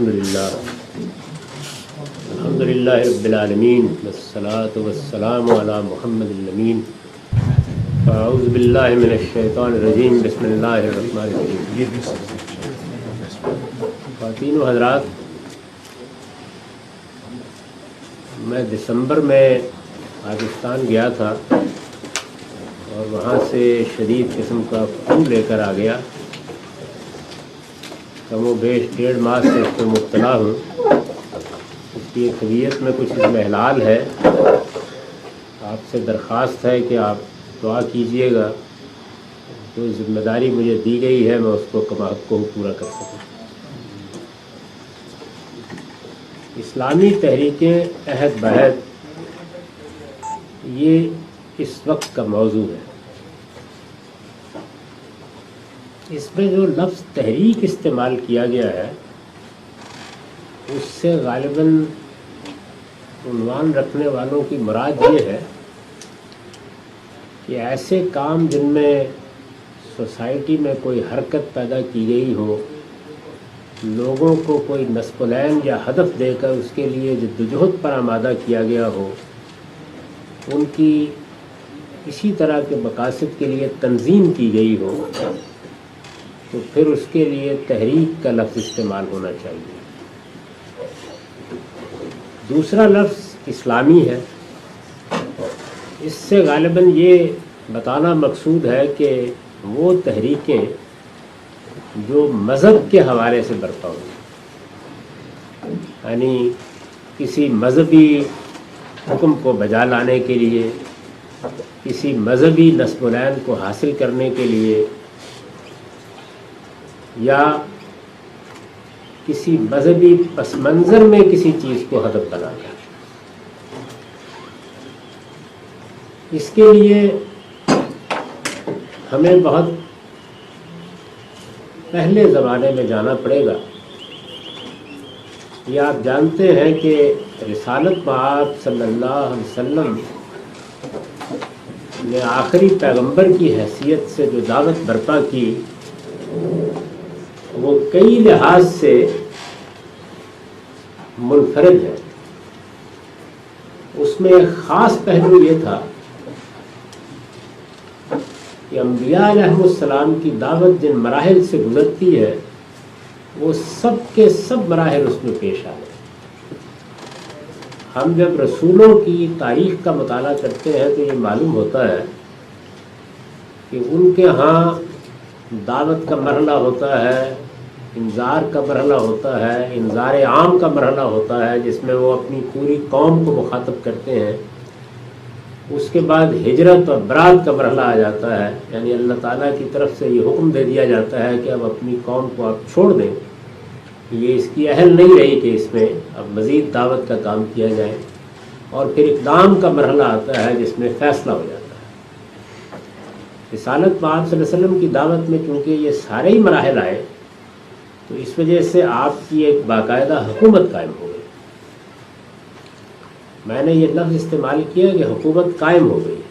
الحمدللہ رب العالمین والصلاة والسلام علی محمد الامین اعوذ باللہ من الشیطان الرجیم بسم اللہ الرحمن الرحیم۔ خواتین و حضرات، میں دسمبر میں پاکستان گیا تھا اور وہاں سے شدید قسم کا فلو لے کر آ گیا۔ کم و بیش 1.5 ماہ سے اس میں مبتلا ہوں۔ اس کی طبیعت میں کچھ اضمحلال ہے۔ آپ سے درخواست ہے کہ آپ دعا کیجئے گا، جو ذمہ داری مجھے دی گئی ہے میں اس کو پورا کر سکوں۔ اسلامی تحریکیں عہد بہد یہ اس وقت کا موضوع ہے۔ اس میں جو لفظ تحریک استعمال کیا گیا ہے اس سے غالباً عنوان رکھنے والوں کی مراد یہ ہے کہ ایسے کام جن میں سوسائٹی میں کوئی حرکت پیدا کی گئی ہو، لوگوں کو کوئی نصب العین یا ہدف دے کر اس کے لیے جدوجہد پر آمادہ کیا گیا ہو، ان کی اسی طرح کے مقاصد کے لیے تنظیم کی گئی ہو، تو پھر اس کے لیے تحریک کا لفظ استعمال ہونا چاہیے۔ دوسرا لفظ اسلامی ہے۔ اس سے غالباً یہ بتانا مقصود ہے کہ وہ تحریکیں جو مذہب کے حوالے سے برپا ہوئی، یعنی کسی مذہبی حکم کو بجا لانے کے لیے، کسی مذہبی نصب العین کو حاصل کرنے کے لیے، یا کسی مذہبی پس منظر میں کسی چیز کو ہدف بنانا۔ اس کے لیے ہمیں بہت پہلے زمانے میں جانا پڑے گا۔ یہ آپ جانتے ہیں کہ رسالت مآب صلی اللہ علیہ وسلم نے آخری پیغمبر کی حیثیت سے جو دعوت برپا کی وہ کئی لحاظ سے منفرد ہے۔ اس میں ایک خاص پہلو یہ تھا کہ انبیاء علیہ السلام کی دعوت جن مراحل سے گزرتی ہے وہ سب کے سب مراحل اس میں پیش آئے۔ ہم جب رسولوں کی تاریخ کا مطالعہ کرتے ہیں تو یہ معلوم ہوتا ہے کہ ان کے ہاں دعوت کا مرحلہ ہوتا ہے، انذار کا مرحلہ ہوتا ہے، انذار عام کا مرحلہ ہوتا ہے جس میں وہ اپنی پوری قوم کو مخاطب کرتے ہیں۔ اس کے بعد ہجرت اور برات کا مرحلہ آ جاتا ہے، یعنی اللہ تعالیٰ کی طرف سے یہ حکم دے دیا جاتا ہے کہ اب اپنی قوم کو آپ چھوڑ دیں، یہ اس کی اہل نہیں رہی کہ اس میں اب مزید دعوت کا کام کیا جائے۔ اور پھر اقدام کا مرحلہ آتا ہے جس میں فیصلہ ہو جاتا ہے۔ رسالت مآب صلی اللہ علیہ وسلم کی دعوت میں چونکہ یہ سارے ہی مراحل آئے تو اس وجہ سے آپ کی ایک باقاعدہ حکومت قائم ہو گئی۔ میں نے یہ لفظ استعمال کیا کہ حکومت قائم ہو گئی،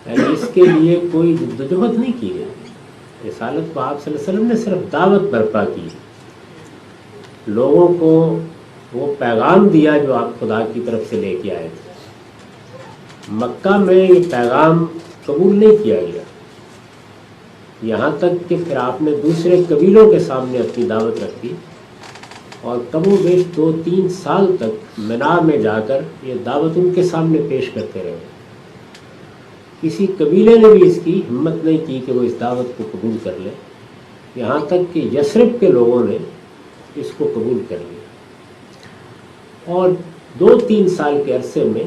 یعنی اس کے لیے کوئی جدوجہد نہیں کی گئی۔ رسالت مآب صلی اللہ علیہ وسلم نے صرف دعوت برپا کی، لوگوں کو وہ پیغام دیا جو آپ خدا کی طرف سے لے کے آئے تھے۔ مکہ میں یہ پیغام قبول نہیں کیا گیا، یہاں تک کہ پھر آپ نے دوسرے قبیلوں کے سامنے اپنی دعوت رکھی اور کم و بیش 2-3 سال تک منا میں جا کر یہ دعوت ان کے سامنے پیش کرتے رہے۔ کسی قبیلے نے بھی اس کی ہمت نہیں کی کہ وہ اس دعوت کو قبول کر لے، یہاں تک کہ یثرب کے لوگوں نے اس کو قبول کر لیا۔ اور 2-3 سال کے عرصے میں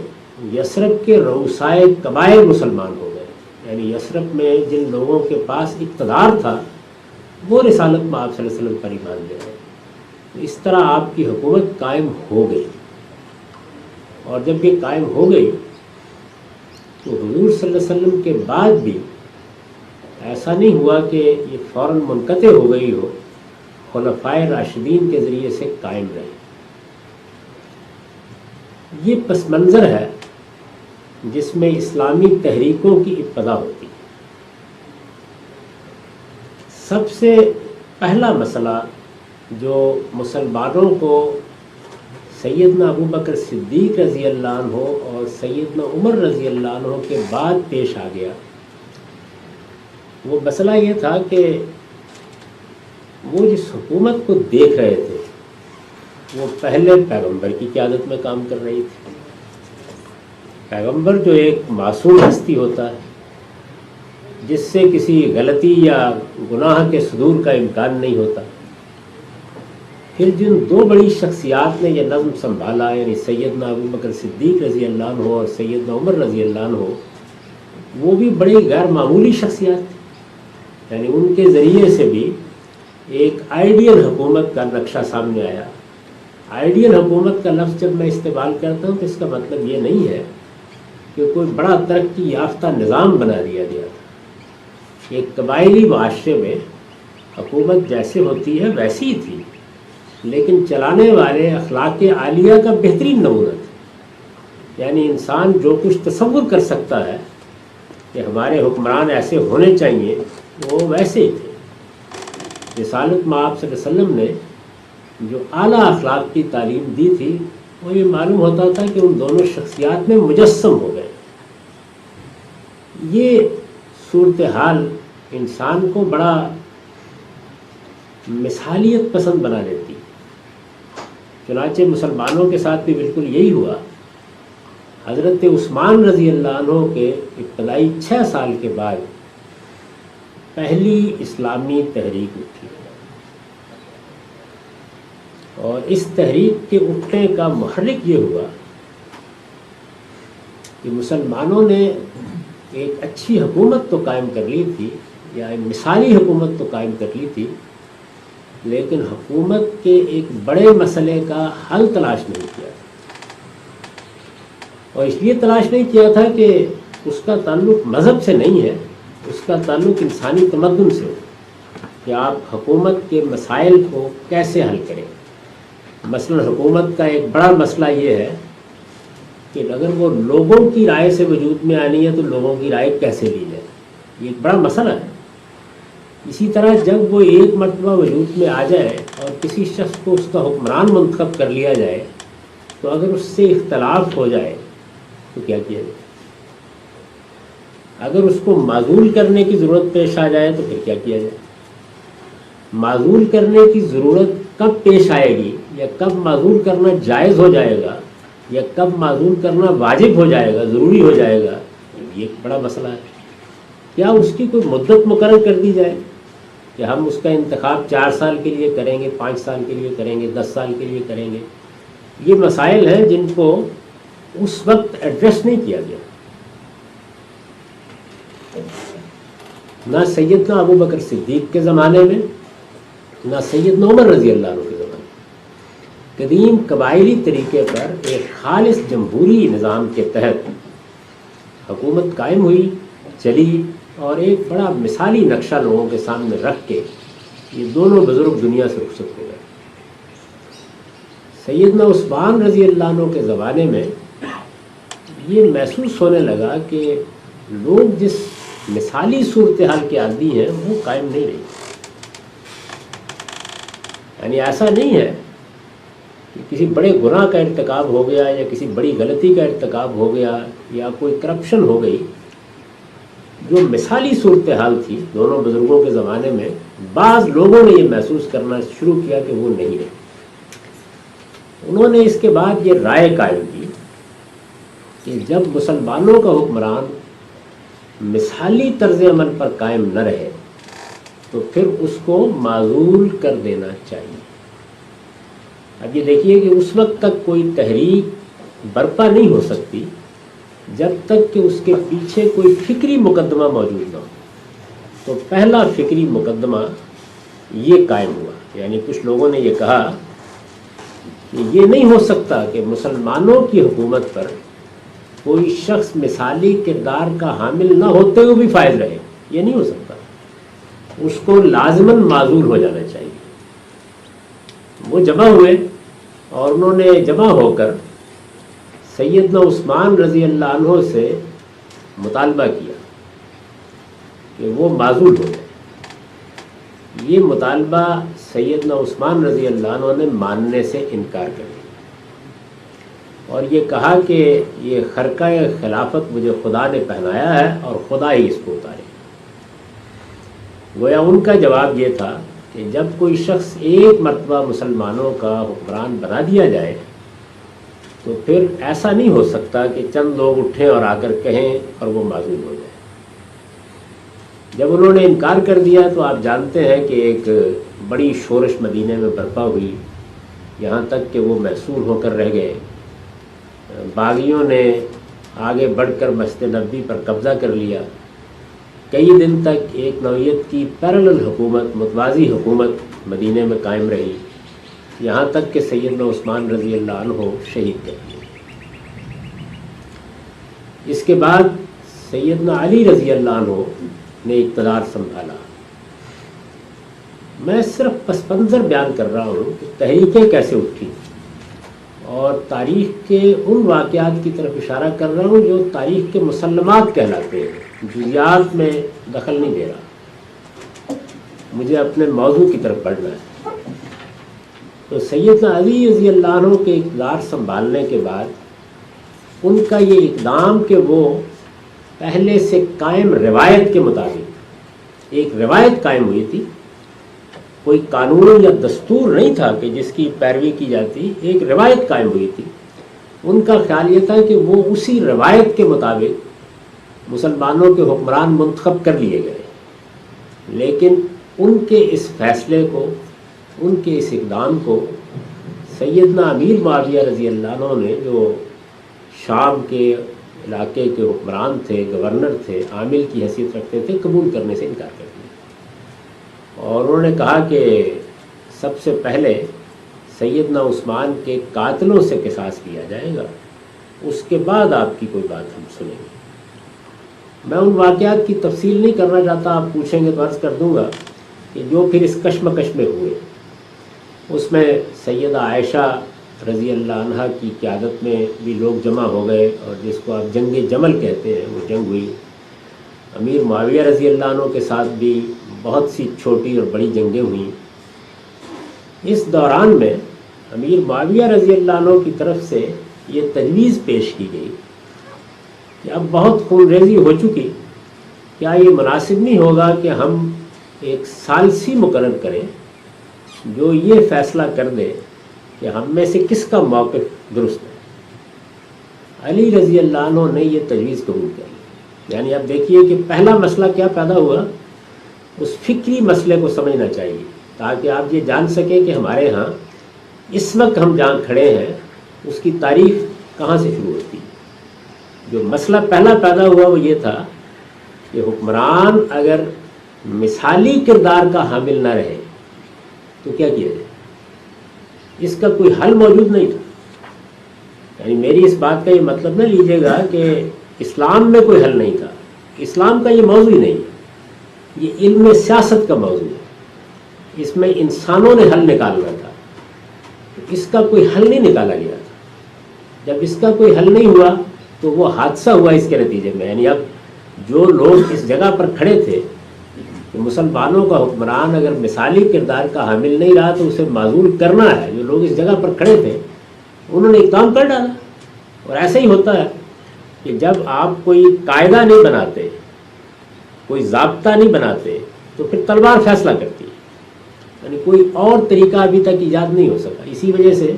یثرب کے رؤسائے قبائل مسلمان ہو گئے، یعنی یثرب میں جن لوگوں کے پاس اقتدار تھا وہ رسالت مآب صلی اللہ علیہ وسلم پر ایمان لے گئے۔ اس طرح آپ کی حکومت قائم ہو گئی، اور جب یہ قائم ہو گئی تو حضور صلی اللہ علیہ وسلم کے بعد بھی ایسا نہیں ہوا کہ یہ فوراً منقطع ہو گئی ہو، خلفائے راشدین کے ذریعے سے قائم رہی۔ یہ پس منظر ہے جس میں اسلامی تحریکوں کی ابتدا ہوتی ہے۔ سب سے پہلا مسئلہ جو مسلمانوں کو سیدنا ابو بکر صدیق رضی اللہ عنہ اور سیدنا عمر رضی اللہ عنہ کے بعد پیش آ گیا، وہ مسئلہ یہ تھا کہ وہ جس حکومت کو دیکھ رہے تھے وہ پہلے پیغمبر کی قیادت میں کام کر رہی تھی۔ پیغمبر جو ایک معصوم ہستی ہوتا ہے جس سے کسی غلطی یا گناہ کے صدور کا امکان نہیں ہوتا، پھر جن دو بڑی شخصیات نے یہ نظم سنبھالا، یعنی سیدنا ابو بکر صدیق رضی اللہ عنہ اور سیدنا عمر رضی اللہ عنہ، وہ بھی بڑی غیر معمولی شخصیات تھیں، یعنی ان کے ذریعے سے بھی ایک آئیڈیل حکومت کا نقشہ سامنے آیا۔ آئیڈیل حکومت کا لفظ جب میں استعمال کرتا ہوں تو اس کا مطلب یہ نہیں ہے کہ کوئی بڑا ترقی یافتہ نظام بنا دیا گیا تھا۔ ایک قبائلی معاشرے میں حکومت جیسے ہوتی ہے ویسی ہی تھی، لیکن چلانے والے اخلاق عالیہ کا بہترین نمونہ تھا۔ یعنی انسان جو کچھ تصور کر سکتا ہے کہ ہمارے حکمران ایسے ہونے چاہیے، وہ ویسے ہی تھے۔ رسالت مآب صلی اللہ علیہ وسلم نے جو اعلیٰ اخلاق کی تعلیم دی تھی، وہ یہ معلوم ہوتا تھا کہ ان دونوں شخصیات میں مجسم ہو گئے۔ یہ صورتحال انسان کو بڑا مثالیت پسند بنا دیتی۔ چنانچہ مسلمانوں کے ساتھ بھی بالکل یہی ہوا۔ حضرت عثمان رضی اللہ عنہ کے ابتدائی 6 سال کے بعد پہلی اسلامی تحریک اٹھی، اور اس تحریک کے اٹھنے کا محرک یہ ہوا کہ مسلمانوں نے ایک اچھی حکومت تو قائم کر لی تھی، یا ایک مثالی حکومت تو قائم کر لی تھی، لیکن حکومت کے ایک بڑے مسئلے کا حل تلاش نہیں کیا تھا۔ اور اس لیے تلاش نہیں کیا تھا کہ اس کا تعلق مذہب سے نہیں ہے، اس کا تعلق انسانی تمدن سے ہو، کہ آپ حکومت کے مسائل کو کیسے حل کریں۔ مثلا حکومت کا ایک بڑا مسئلہ یہ ہے کہ اگر وہ لوگوں کی رائے سے وجود میں آنی ہے تو لوگوں کی رائے کیسے لی جائے، یہ ایک بڑا مسئلہ ہے۔ اسی طرح جب وہ ایک مرتبہ وجود میں آ جائے اور کسی شخص کو اس کا حکمران منتخب کر لیا جائے تو اگر اس سے اختلاف ہو جائے تو کیا کیا جائے؟ اگر اس کو معزول کرنے کی ضرورت پیش آ جائے تو پھر کیا کیا جائے؟ معزول کرنے کی ضرورت کب پیش آئے گی، یا کب معزول کرنا جائز ہو جائے گا، یا کب معزول کرنا واجب ہو جائے گا، ضروری ہو جائے گا، یہ ایک بڑا مسئلہ ہے۔ کیا اس کی کوئی مدت مقرر کر دی جائے کہ ہم اس کا انتخاب 4 سال کے لیے کریں گے، 5 سال کے لیے کریں گے، 10 سال کے لیے کریں گے؟ یہ مسائل ہیں جن کو اس وقت ایڈریس نہیں کیا گیا۔ نہ سیدنا ابو بکر صدیق کے زمانے میں، نہ سیدنا عمر رضی اللہ عنہ کے زمانے میں۔ قدیم قبائلی طریقے پر ایک خالص جمہوری نظام کے تحت حکومت قائم ہوئی، چلی، اور ایک بڑا مثالی نقشہ لوگوں کے سامنے رکھ کے یہ دونوں بزرگ دنیا سے رخصت ہو گئے۔ سیدنا عثمان رضی اللہ عنہ کے زمانے میں یہ محسوس ہونے لگا کہ لوگ جس مثالی صورتحال کے عادی ہیں وہ قائم نہیں رہی۔ یعنی ایسا نہیں ہے کہ کسی بڑے گناہ کا ارتکاب ہو گیا، یا کسی بڑی غلطی کا ارتکاب ہو گیا، یا کوئی کرپشن ہو گئی۔ جو مثالی صورتحال تھی دونوں بزرگوں کے زمانے میں، بعض لوگوں نے یہ محسوس کرنا شروع کیا کہ وہ نہیں رہی۔ انہوں نے اس کے بعد یہ رائے قائم کی کہ جب مسلمانوں کا حکمران مثالی طرز عمل پر قائم نہ رہے تو پھر اس کو معزول کر دینا چاہیے۔ اب یہ دیکھیے کہ اس وقت تک کوئی تحریک برپا نہیں ہو سکتی جب تک کہ اس کے پیچھے کوئی فکری مقدمہ موجود نہ ہو۔ تو پہلا فکری مقدمہ یہ قائم ہوا، یعنی کچھ لوگوں نے یہ کہا کہ یہ نہیں ہو سکتا کہ مسلمانوں کی حکومت پر کوئی شخص مثالی کردار کا حامل نہ ہوتے ہوئے بھی فائز رہے، یہ نہیں ہو سکتا، اس کو لازماً معزول ہو جانا چاہیے۔ وہ جمع ہوئے اور انہوں نے جمع ہو کر سیدنا عثمان رضی اللہ عنہ سے مطالبہ کیا کہ وہ معزول ہو جائے۔ یہ مطالبہ سیدنا عثمان رضی اللہ عنہ نے ماننے سے انکار کر دیا اور یہ کہا کہ یہ خرقہ خلافت مجھے خدا نے پہنایا ہے اور خدا ہی اس کو اتارے۔ گویا ان کا جواب یہ تھا کہ جب کوئی شخص ایک مرتبہ مسلمانوں کا حکمران بنا دیا جائے تو پھر ایسا نہیں ہو سکتا کہ چند لوگ اٹھیں اور آ کر کہیں اور وہ معزول ہو جائے۔ جب انہوں نے انکار کر دیا تو آپ جانتے ہیں کہ ایک بڑی شورش مدینے میں برپا ہوئی، یہاں تک کہ وہ محصور ہو کر رہ گئے۔ باغیوں نے آگے بڑھ کر مسجد نبوی پر قبضہ کر لیا۔ کئی دن تک ایک نوعیت کی پیرلل حکومت، متوازی حکومت مدینے میں قائم رہی، یہاں تک کہ سیدنا عثمان رضی اللہ عنہ شہید کر دیے۔ اس کے بعد سیدنا علی رضی اللہ عنہ نے اقتدار سنبھالا۔ میں صرف پس منظر بیان کر رہا ہوں کہ تحریکیں کیسے اٹھی اور تاریخ کے ان واقعات کی طرف اشارہ کر رہا ہوں جو تاریخ کے مسلمات کہلاتے ہیں، جزیات میں دخل نہیں دے رہا، مجھے اپنے موضوع کی طرف پڑھنا ہے۔ تو سیدنا علی رضی اللہ عنہ کے اقتدار سنبھالنے کے بعد ان کا یہ اقدام کہ وہ پہلے سے قائم روایت کے مطابق، ایک روایت قائم ہوئی تھی، کوئی قانون یا دستور نہیں تھا کہ جس کی پیروی کی جاتی، ایک روایت قائم ہوئی تھی۔ ان کا خیال یہ تھا کہ وہ اسی روایت کے مطابق مسلمانوں کے حکمران منتخب کر لیے گئے، لیکن ان کے اس فیصلے کو، ان کے اس اقدام کو سیدنا امیر معاویہ رضی اللہ عنہ نے، جو شام کے علاقے کے حکمران تھے، گورنر تھے، عامل کی حیثیت رکھتے تھے، قبول کرنے سے انکار کر دیا اور انہوں نے کہا کہ سب سے پہلے سیدنا عثمان کے قاتلوں سے قصاص لیا جائے گا، اس کے بعد آپ کی کوئی بات ہم سنیں گے۔ میں ان واقعات کی تفصیل نہیں کرنا چاہتا، آپ پوچھیں گے تو عرض کر دوں گا کہ جو پھر اس کشمکش میں ہوئے، اس میں سیدہ عائشہ رضی اللہ عنہ کی قیادت میں بھی لوگ جمع ہو گئے اور جس کو آپ جنگ جمل کہتے ہیں، وہ جنگ ہوئی۔ امیر معاویہ رضی اللہ عنہ کے ساتھ بھی بہت سی چھوٹی اور بڑی جنگیں ہوئیں۔ اس دوران میں امیر معاویہ رضی اللہ عنہ کی طرف سے یہ تجویز پیش کی گئی کہ اب بہت خون ریزی ہو چکی، کیا یہ مناسب نہیں ہوگا کہ ہم ایک ثالثی مقرر کریں جو یہ فیصلہ کر دے کہ ہم میں سے کس کا موقف درست ہے۔ علی رضی اللہ عنہ نے یہ تجویز قبول کر لی۔ یعنی اب دیکھیے کہ پہلا مسئلہ کیا پیدا ہوا، اس فکری مسئلے کو سمجھنا چاہیے تاکہ آپ یہ جان سکیں کہ ہمارے ہاں اس وقت ہم جہاں کھڑے ہیں اس کی تاریخ کہاں سے شروع ہوتی ہے۔ جو مسئلہ پہلا پیدا ہوا وہ یہ تھا کہ حکمران اگر مثالی کردار کا حامل نہ رہے تو کیا کیا جائے، اس کا کوئی حل موجود نہیں تھا۔ یعنی میری اس بات کا یہ مطلب نہ لیجیے گا کہ اسلام میں کوئی حل نہیں تھا، اسلام کا یہ موضوع ہی نہیں ہے، یہ علم سیاست کا موضوع ہے، اس میں انسانوں نے حل نکالنا تھا، اس کا کوئی حل نہیں نکالا گیا تھا۔ جب اس کا کوئی حل نہیں ہوا تو وہ حادثہ ہوا اس کے نتیجے میں۔ یعنی اب جو لوگ اس جگہ پر کھڑے تھے کہ مسلمانوں کا حکمران اگر مثالی کردار کا حامل نہیں رہا تو اسے معزول کرنا ہے، جو لوگ اس جگہ پر کھڑے تھے انہوں نے اقدام کر ڈالا۔ اور ایسا ہی ہوتا ہے کہ جب آپ کوئی قاعدہ نہیں بناتے، کوئی ضابطہ نہیں بناتے تو پھر تلوار فیصلہ کرتی ہے، یعنی کوئی اور طریقہ ابھی تک ایجاد نہیں ہو سکا۔ اسی وجہ سے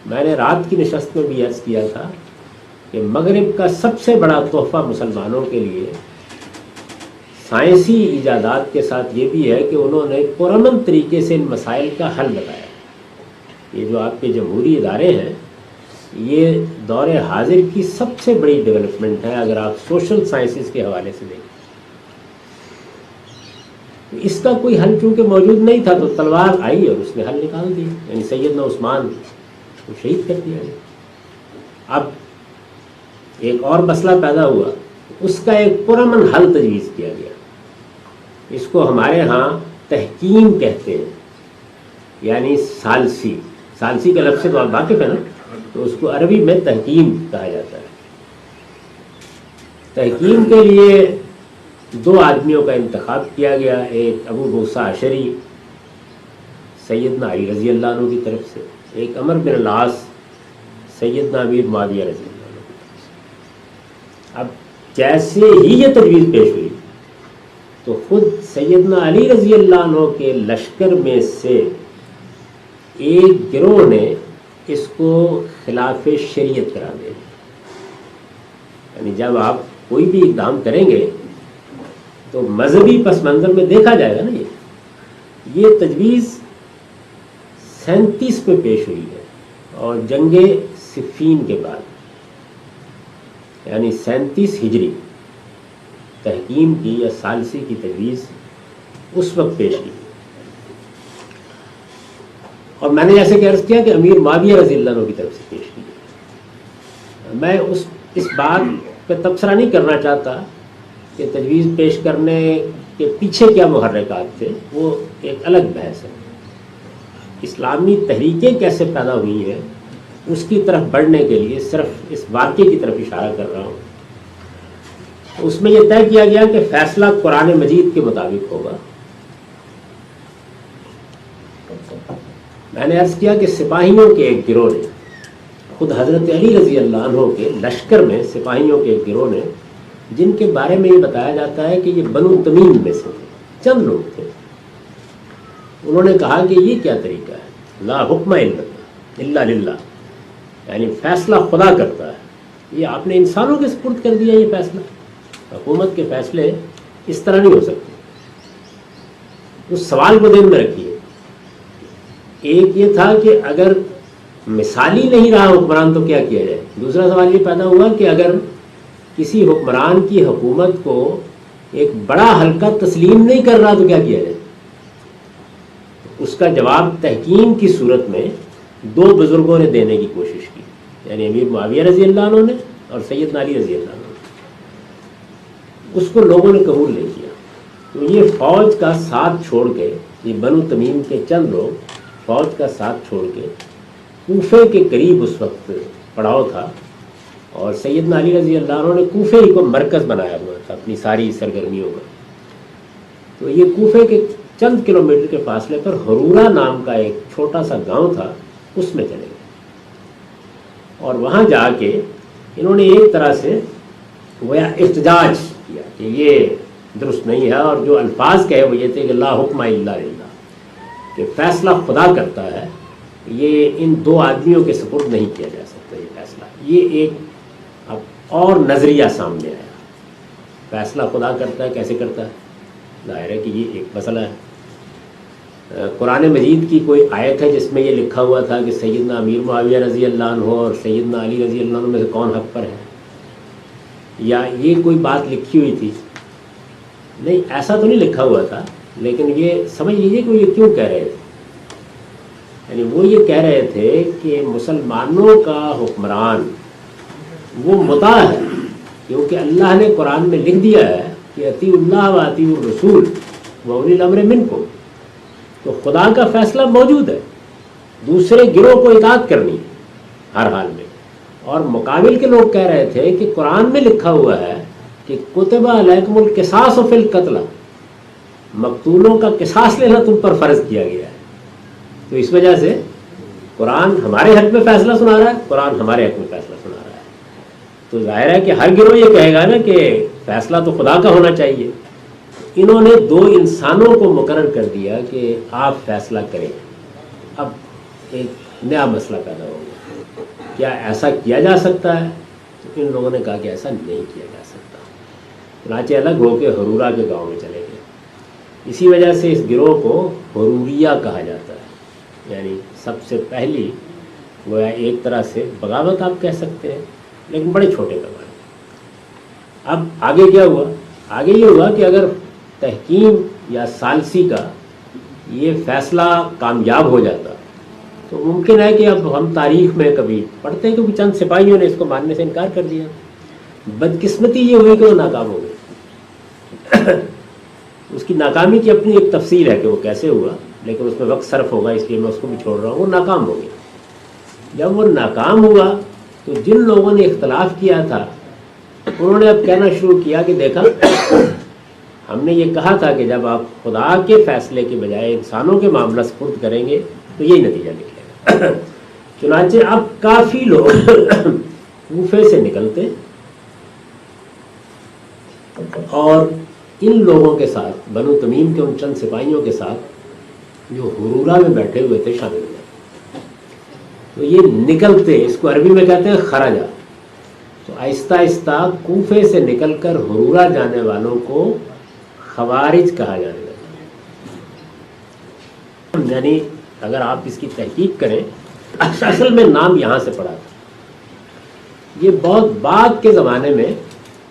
میں نے رات کی نشست میں بھی عرض کیا تھا کہ مغرب کا سب سے بڑا تحفہ مسلمانوں کے لیے سائنسی ایجادات کے ساتھ یہ بھی ہے کہ انہوں نے پرامن طریقے سے ان مسائل کا حل بتایا۔ یہ جو آپ کے جمہوری ادارے ہیں، یہ دور حاضر کی سب سے بڑی ڈیولپمنٹ ہے اگر آپ سوشل سائنسز کے حوالے سے دیکھیں۔ اس کا کوئی حل چونکہ موجود نہیں تھا تو تلوار آئی اور اس نے حل نکال دی، یعنی سیدنا عثمان کو شہید کر دیا گیا۔ اب ایک اور مسئلہ پیدا ہوا، اس کا ایک پرامن حل تجویز کیا گیا۔ اس کو ہمارے ہاں تحکیم کہتے ہیں، یعنی ثالثی کا لفظ سے تو آپ واقف ہیں نا، تو اس کو عربی میں تحکیم کہا جاتا ہے۔ تحکیم کے لیے دو آدمیوں کا انتخاب کیا گیا، ایک ابو موسیٰ اشعری سیدنا علی رضی اللہ عنہ کی طرف سے، ایک عمر بن العاص سیدنا امیر معاویہ رضی اللہ عنہ کی طرف سے۔ اب جیسے ہی یہ تجویز پیش ہوئی تو خود سیدنا علی رضی اللہ عنہ کے لشکر میں سے ایک گروہ نے اس کو خلاف شریعت قرار دے دیا۔ یعنی جب آپ کوئی بھی اقدام کریں گے تو مذہبی پس منظر میں دیکھا جائے گا نا۔ یہ تجویز 37 میں پیش ہوئی ہے اور جنگ صفین کے بعد، یعنی 37 ہجری تحکیم کی یا ثالثی کی تجویز اس وقت پیش کی۔ اور میں نے جیسے کہ عرض کیا کہ امیر معاویہ رضی اللہ عنہ کی طرف سے پیش کی۔ میں اس بات پہ تبصرہ نہیں کرنا چاہتا کہ تجویز پیش کرنے کے پیچھے کیا محرکات تھے، وہ ایک الگ بحث ہے۔ اسلامی تحریکیں کیسے پیدا ہوئی ہیں اس کی طرف بڑھنے کے لیے صرف اس واقعے کی طرف اشارہ کر رہا ہوں۔ اس میں یہ طے کیا گیا کہ فیصلہ قرآن مجید کے مطابق ہوگا۔ میں نے عرض کیا کہ سپاہیوں کے ایک گروہ نے، خود حضرت علی رضی اللہ عنہ کے لشکر میں سپاہیوں کے ایک گروہ نے، جن کے بارے میں یہ بتایا جاتا ہے کہ یہ بنو تمیم میں سے تھے، چند لوگ تھے، انہوں نے کہا کہ یہ کیا طریقہ ہے، لا حکم الا للہ، یعنی فیصلہ خدا کرتا ہے، یہ آپ نے انسانوں کے سپرد کر دیا۔ یہ فیصلہ، حکومت کے فیصلے اس طرح نہیں ہو سکتے۔ اس سوال کو ذہن میں رکھیے۔ ایک یہ تھا کہ اگر مثالی نہیں رہا حکمران تو کیا کیا جائے۔ دوسرا سوال یہ پیدا ہوا کہ اگر کسی حکمران کی حکومت کو ایک بڑا حلقہ تسلیم نہیں کر رہا تو کیا کیا جائے۔ اس کا جواب تحکیم کی صورت میں دو بزرگوں نے دینے کی کوشش کی، یعنی امیر معاویہ رضی اللہ عنہ نے اور سیدنا علی رضی اللہ عنہ نے۔ اس کو لوگوں نے قبول نہیں کیا، تو یہ فوج کا ساتھ چھوڑ کے، یہ بنو تمیم کے چند لوگ فوج کا ساتھ چھوڑ کے کوفے کے قریب، اس وقت پڑاؤ تھا اور سیدنا علی رضی اللہ عنہ نے کوفے ہی کو مرکز بنایا ہوا تھا اپنی ساری سرگرمیوں کا، تو یہ کوفے کے چند کلومیٹر کے فاصلے پر حرورہ نام کا ایک چھوٹا سا گاؤں تھا، اس میں چلے گئے اور وہاں جا کے انہوں نے ایک طرح سے گویا احتجاج کیا کہ یہ درست نہیں ہے، اور جو الفاظ کہے وہ یہ تھے کہ لا حکم الا للہ، کہ فیصلہ خدا کرتا ہے، یہ ان دو آدمیوں کے سپرد نہیں کیا جا سکتا یہ فیصلہ۔ یہ ایک اب اور نظریہ سامنے آیا، فیصلہ خدا کرتا ہے، کیسے کرتا ہے؟ ظاہر ہے کہ یہ ایک مسئلہ ہے۔ قرآن مجید کی کوئی آیت ہے جس میں یہ لکھا ہوا تھا کہ سیدنا امیر معاویہ رضی اللہ عنہ اور سیدنا علی رضی اللہ عنہ میں سے کون حق پر ہے، یا یہ کوئی بات لکھی ہوئی تھی؟ نہیں، ایسا تو نہیں لکھا ہوا تھا، لیکن یہ سمجھ لیجیے کہ وہ یہ کیوں کہہ رہے تھے۔ یعنی وہ یہ کہہ رہے تھے کہ مسلمانوں کا حکمران وہ مطاع ہے، کیونکہ اللہ نے قرآن میں لکھ دیا ہے کہ اطیعوا اللہ و اطیعوا الرسول و اولی الامر منکم، تو خدا کا فیصلہ موجود ہے، دوسرے گروہ کو اطاعت کرنی ہے ہر حال میں۔ اور مقابل کے لوگ کہہ رہے تھے کہ قرآن میں لکھا ہوا ہے کہ کتب علیکم القصاص فی القتل، مقتولوں کا قصاص لینا تم پر فرض کیا گیا ہے۔ تو اس وجہ سے قرآن ہمارے حق میں فیصلہ سنا رہا ہے، قرآن ہمارے حق میں فیصلہ سنا رہا ہے، تو ظاہر ہے کہ ہر گروہ یہ کہے گا نا کہ فیصلہ تو خدا کا ہونا چاہیے۔ انہوں نے دو انسانوں کو مقرر کر دیا کہ آپ فیصلہ کریں۔ اب ایک نیا مسئلہ پیدا ہو گیا، کیا ایسا کیا جا سکتا ہے؟ تو ان لوگوں نے کہا کہ ایسا نہیں کیا جا سکتا، چنانچہ الگ ہو کے حرورہ کے گاؤں میں چلے گئے۔ اسی وجہ سے اس گروہ کو حروریہ کہا جاتا ہے، یعنی سب سے پہلی وہ ایک طرح سے بغاوت آپ کہہ سکتے ہیں، لیکن بڑے چھوٹے پیمانے۔ اب آگے کیا ہوا؟ آگے یہ ہوا کہ اگر تحکیم یا ثالثی کا یہ فیصلہ کامیاب ہو جاتا تو ممکن ہے کہ اب ہم تاریخ میں کبھی پڑھتے ہیں، کیونکہ چند سپاہیوں نے اس کو ماننے سے انکار کر دیا۔ بدقسمتی یہ ہوئی کہ وہ ناکام ہو گئے۔ اس کی ناکامی کی اپنی ایک تفصیل ہے کہ وہ کیسے ہوا، لیکن اس میں وقت صرف ہوگا، اس لیے میں اس کو بھی چھوڑ رہا ہوں۔ وہ ناکام ہو گیا۔ جب وہ ناکام ہوا تو جن لوگوں نے اختلاف کیا تھا انہوں نے اب کہنا شروع کیا کہ دیکھا ہم نے یہ کہا تھا کہ جب آپ خدا کے فیصلے کے بجائے انسانوں کے معاملہ سپرد کریں گے تو یہی نتیجہ نکلے گا۔ چنانچہ اب کافی لوگ کوفے سے نکلتے اور ان لوگوں کے ساتھ، بنو تمیم کے ان چند سپاہیوں کے ساتھ جو ہرورا میں بیٹھے ہوئے تھے، شامل ہو جاتے۔ تو یہ نکلتے، اس کو عربی میں کہتے ہیں خراجہ۔ تو آہستہ آہستہ کوفے سے نکل کر ہرورا جانے والوں کو خوارج کہا جانے لگا۔ یعنی اگر آپ اس کی تحقیق کریں، اصل میں نام یہاں سے پڑا تھا۔ یہ بہت بعد کے زمانے میں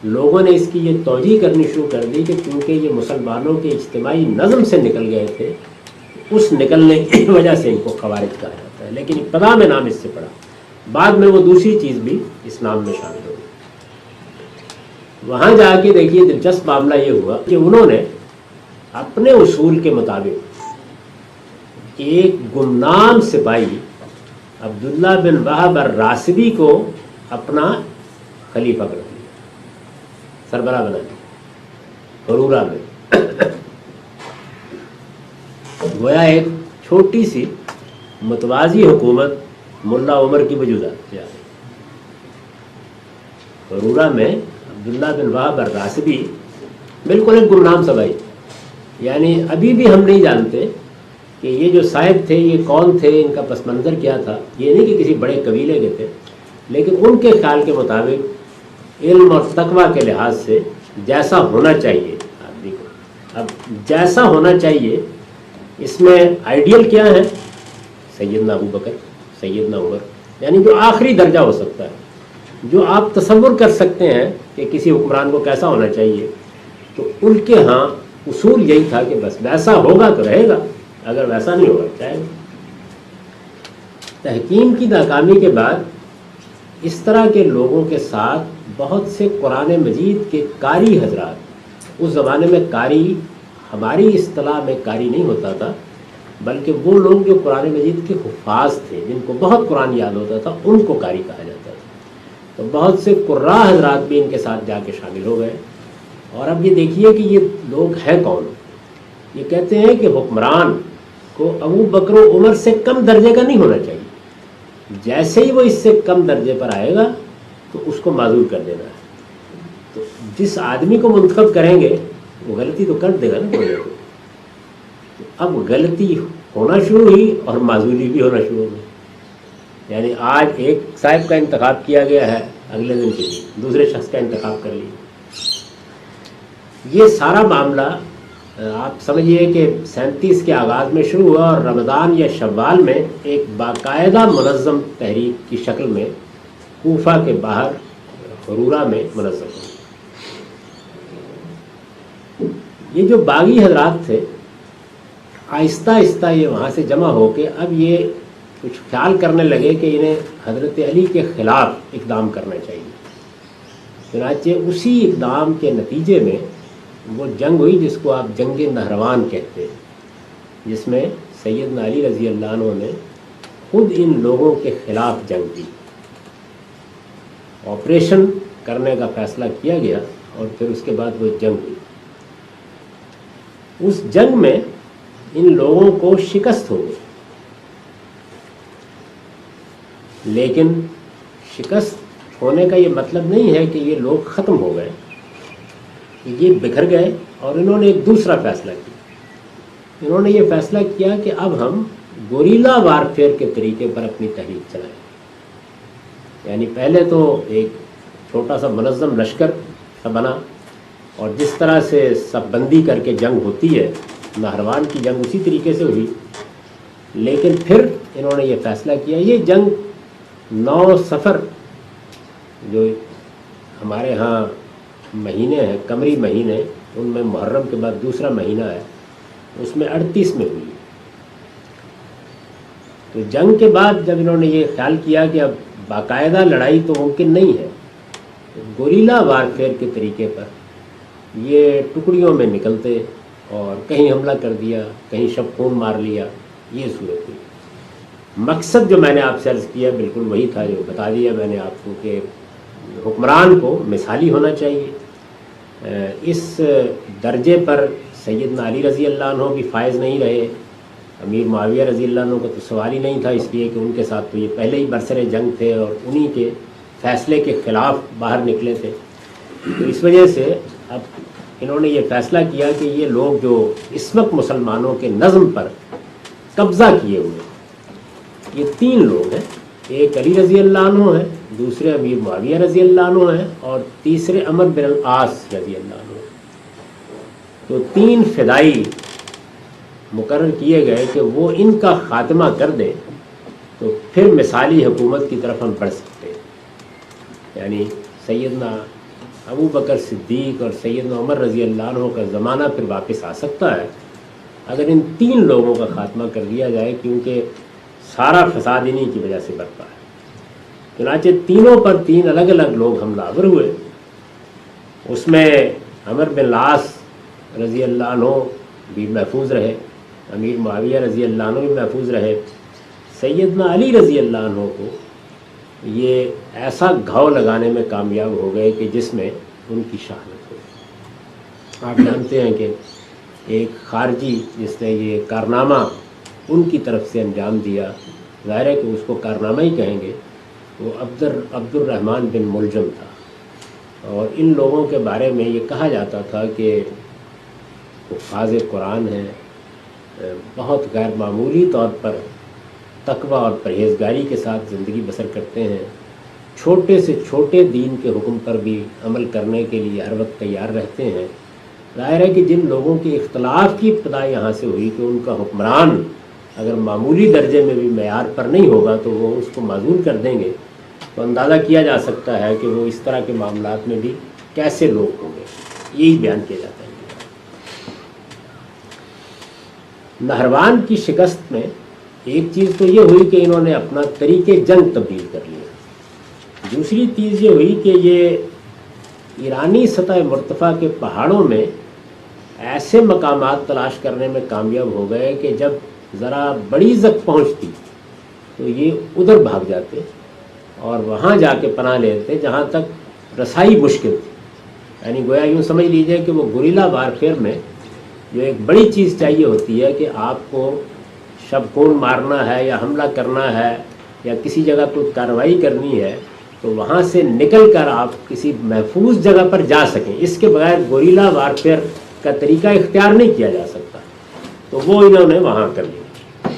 لوگوں نے اس کی یہ توجیہ کرنی شروع کر دی کہ کیونکہ یہ مسلمانوں کے اجتماعی نظم سے نکل گئے تھے، اس نکلنے کی وجہ سے ان کو خوارج کہا جاتا ہے، لیکن ابتدا میں نام اس سے پڑا، بعد میں وہ دوسری چیز بھی اس نام میں شامل ہو گئی۔ وہاں جا کے دیکھیے دلچسپ معاملہ یہ ہوا کہ انہوں نے اپنے اصول کے مطابق ایک گمنام سپاہی عبداللہ بن وہب الراسبی کو اپنا خلیفہ بنا دیا، سربراہ بنا دیا ہرورا میں۔ گویا ایک چھوٹی سی متوازی حکومت ملا عمر کی وجود ہرورا میں عبداللہ بن وہب الراسبی بالکل ایک گمنام سپاہی، یعنی ابھی بھی ہم نہیں جانتے کہ یہ جو صاحب تھے یہ کون تھے، ان کا پس منظر کیا تھا۔ یہ نہیں کہ کسی بڑے قبیلے کے تھے، لیکن ان کے خیال کے مطابق علم اور تقوی کے لحاظ سے جیسا ہونا چاہیے آدمی کو، اب جیسا ہونا چاہیے اس میں آئیڈیل کیا ہے؟ سیدنا ابو بکر، سیدنا عمر، یعنی جو آخری درجہ ہو سکتا ہے، جو آپ تصور کر سکتے ہیں کہ کسی حکمران کو کیسا ہونا چاہیے، تو ان کے ہاں اصول یہی تھا کہ بس ویسا ہوگا تو رہے گا، اگر ویسا نہیں ہوگا چاہے گا۔ تحکیم کی ناکامی کے بعد اس طرح کے لوگوں کے ساتھ بہت سے قرآن مجید کے قاری حضرات، اس زمانے میں قاری ہماری اصطلاح میں قاری نہیں ہوتا تھا، بلکہ وہ لوگ جو قرآن مجید کے حفاظ تھے، جن کو بہت قرآن یاد ہوتا تھا، ان کو قاری کہا جاتا تھا۔ تو بہت سے قراء حضرات بھی ان کے ساتھ جا کے شامل ہو گئے۔ اور اب یہ دیکھیے کہ یہ لوگ ہیں کون؟ یہ کہتے ہیں کہ حکمران کو ابو بکر و عمر سے کم درجے کا نہیں ہونا چاہیے، جیسے ہی وہ اس سے کم درجے پر آئے گا تو اس کو معذور کر دینا ہے۔ تو جس آدمی کو منتخب کریں گے وہ غلطی تو کر دے گا نا، تو اب غلطی ہونا شروع ہوئی اور معذوری بھی ہونا شروع ہو گئی۔ یعنی آج ایک صاحب کا انتخاب کیا گیا ہے، اگلے دن کے لیے دوسرے شخص کا انتخاب کر لیا۔ یہ سارا معاملہ آپ سمجھیے کہ 37 کے آغاز میں شروع ہوا اور رمضان یا شوال میں ایک باقاعدہ منظم تحریک کی شکل میں کوفہ کے باہر ہرورا میں منظم ہوا۔ یہ جو باغی حضرات تھے آہستہ آہستہ یہ وہاں سے جمع ہو کے اب یہ کچھ خیال کرنے لگے کہ انہیں حضرت علی کے خلاف اقدام کرنا چاہیے۔ چنانچہ اسی اقدام کے نتیجے میں وہ جنگ ہوئی جس کو آپ جنگ نہروان کہتے ہیں، جس میں سیدنا علی رضی اللہ عنہ نے خود ان لوگوں کے خلاف جنگ کی، آپریشن کرنے کا فیصلہ کیا گیا اور پھر اس کے بعد وہ جنگ ہوئی۔ اس جنگ میں ان لوگوں کو شکست ہو گئی، لیکن شکست ہونے کا یہ مطلب نہیں ہے کہ یہ لوگ ختم ہو گئے، یہ بکھر گئے اور انہوں نے ایک دوسرا فیصلہ کیا۔ انہوں نے یہ فیصلہ کیا کہ اب ہم گوریلا وارفیئر کے طریقے پر اپنی تحریک چلائیں، یعنی پہلے تو ایک چھوٹا سا منظم لشکر سا بنا اور جس طرح سے سب بندی کر کے جنگ ہوتی ہے، نہروان کی جنگ اسی طریقے سے ہوئی، لیکن پھر انہوں نے یہ فیصلہ کیا یہ جنگ 9 صفر جو ہمارے ہاں مہینے ہیں، قمری مہینے، ان میں محرم کے بعد دوسرا مہینہ ہے، اس میں 38 میں ہوئی۔ تو جنگ کے بعد جب انہوں نے یہ خیال کیا کہ اب باقاعدہ لڑائی تو ممکن نہیں ہے، گوریلا وارفیئر کے طریقے پر یہ ٹکڑیوں میں نکلتے اور کہیں حملہ کر دیا، کہیں شب خون مار لیا، یہ صورت ہوئی۔ مقصد جو میں نے آپ سے عرض کیا بالکل وہی تھا جو بتا دیا میں نے آپ کو، کہ حکمران کو مثالی ہونا چاہیے، اس درجے پر سیدنا علی رضی اللہ عنہ بھی فائز نہیں رہے، امیر معاویہ رضی اللہ عنہ کا تو سوال ہی نہیں تھا، اس لیے کہ ان کے ساتھ تو یہ پہلے ہی برسر جنگ تھے اور انہی کے فیصلے کے خلاف باہر نکلے تھے۔ تو اس وجہ سے اب انہوں نے یہ فیصلہ کیا کہ یہ لوگ جو اس وقت مسلمانوں کے نظم پر قبضہ کیے ہوئے، یہ 3 لوگ ہیں، ایک علی رضی اللہ عنہ ہے، دوسرے امیر معاویہ رضی اللہ عنہ ہیں، اور تیسرے عمر بن العاص رضی اللہ عنہ ہیں۔ تو 3 فدائی مقرر کیے گئے کہ وہ ان کا خاتمہ کر دیں تو پھر مثالی حکومت کی طرف ہم بڑھ سکتے ہیں، یعنی سیدنا ابو بکر صدیق اور سیدنا عمر رضی اللہ عنہ کا زمانہ پھر واپس آ سکتا ہے اگر ان 3 لوگوں کا خاتمہ کر دیا جائے، کیونکہ سارا فساد انہی کی وجہ سے برپا ہے۔ چنانچہ تینوں پر 3 الگ الگ لوگ حملہ آور ہوئے، اس میں عمر بن العاص رضی اللہ عنہ بھی محفوظ رہے، امیر معاویہ رضی اللہ عنہ بھی محفوظ رہے، سیدنا علی رضی اللہ عنہ کو یہ ایسا گھاؤ لگانے میں کامیاب ہو گئے کہ جس میں ان کی شہادت ہوئی۔ آپ جانتے ہیں کہ ایک خارجی جس نے یہ کارنامہ ان کی طرف سے انجام دیا، ظاہر ہے کہ اس کو کارنامہ ہی کہیں گے، وہ عبد الرحمن بن ملجم تھا، اور ان لوگوں کے بارے میں یہ کہا جاتا تھا کہ حفاظ قرآن ہیں، بہت غیر معمولی طور پر تقوی اور پرہیزگاری کے ساتھ زندگی بسر کرتے ہیں، چھوٹے سے چھوٹے دین کے حکم پر بھی عمل کرنے کے لیے ہر وقت تیار رہتے ہیں۔ ظاہر ہے کہ جن لوگوں کے اختلاف کی ابتدا یہاں سے ہوئی کہ ان کا حکمران اگر معمولی درجے میں بھی معیار پر نہیں ہوگا تو وہ اس کو معزول کر دیں گے، تو اندازہ کیا جا سکتا ہے کہ وہ اس طرح کے معاملات میں بھی کیسے لوگ ہوں گے، یہی بیان کیا جاتا ہے۔ نہروان کی شکست میں ایک چیز تو یہ ہوئی کہ انہوں نے اپنا طریقے جنگ تبدیل کر لیا، دوسری چیز یہ ہوئی کہ یہ ایرانی سطح مرتفع کے پہاڑوں میں ایسے مقامات تلاش کرنے میں کامیاب ہو گئے کہ جب ذرا بڑی زد پہنچتی تو یہ ادھر بھاگ جاتے اور وہاں جا کے پناہ لیتے جہاں تک رسائی مشکل تھی، یعنی گویا یوں سمجھ لیجئے کہ وہ گوریلا وارفیئر میں جو ایک بڑی چیز چاہیے ہوتی ہے کہ آپ کو شب خون مارنا ہے یا حملہ کرنا ہے یا کسی جگہ کوئی کارروائی کرنی ہے تو وہاں سے نکل کر آپ کسی محفوظ جگہ پر جا سکیں، اس کے بغیر گوریلا وارفیئر کا طریقہ اختیار نہیں کیا جا سکتا، تو وہ انہوں نے وہاں کر لیا۔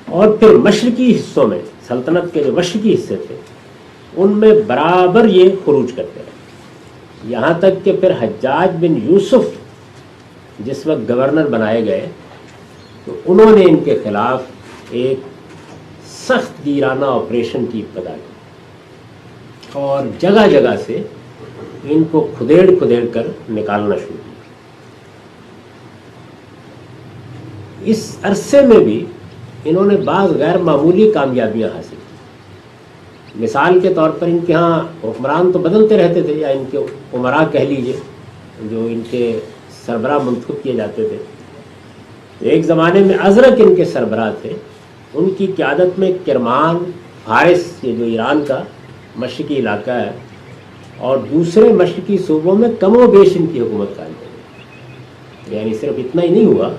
اور پھر مشرقی حصوں میں سلطنت کے جو مشرقی حصے تھے ان میں برابر یہ خروج کرتے رہے، یہاں تک کہ پھر حجاج بن یوسف جس وقت گورنر بنائے گئے تو انہوں نے ان کے خلاف ایک سخت گیرانہ آپریشن کی ابتدا کی اور جگہ جگہ سے ان کو کھدیڑ کر نکالنا شروع کیا۔ اس عرصے میں بھی انہوں نے بعض غیر معمولی کامیابیاں حاصل کی، مثال کے طور پر ان کے ہاں حکمران تو بدلتے رہتے تھے، یا ان کے امراء کہہ لیجئے جو ان کے سربراہ منتخب کیے جاتے تھے۔ ایک زمانے میں ازرق ان کے سربراہ تھے، ان کی قیادت میں کرمان، فارس، یہ جو ایران کا مشرقی علاقہ ہے، اور دوسرے مشرقی صوبوں میں کم و بیش ان کی حکومت قائم ہو گئی، یعنی صرف اتنا ہی نہیں ہوا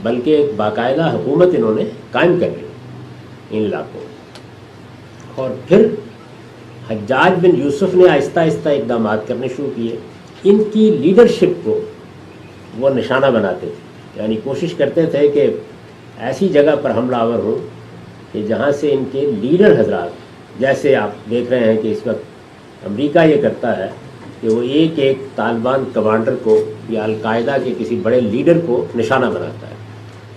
بلکہ ایک باقاعدہ حکومت انہوں نے قائم کر لی ان علاقوں میں۔ اور پھر حجاج بن یوسف نے آہستہ آہستہ اقدامات کرنے شروع کیے، ان کی لیڈرشپ کو وہ نشانہ بناتے تھے، یعنی کوشش کرتے تھے کہ ایسی جگہ پر حملہ آور ہو کہ جہاں سے ان کے لیڈر حضرات، جیسے آپ دیکھ رہے ہیں کہ اس وقت امریکہ یہ کرتا ہے کہ وہ ایک ایک طالبان کمانڈر کو یا القاعدہ کے کسی بڑے لیڈر کو نشانہ بناتا ہے،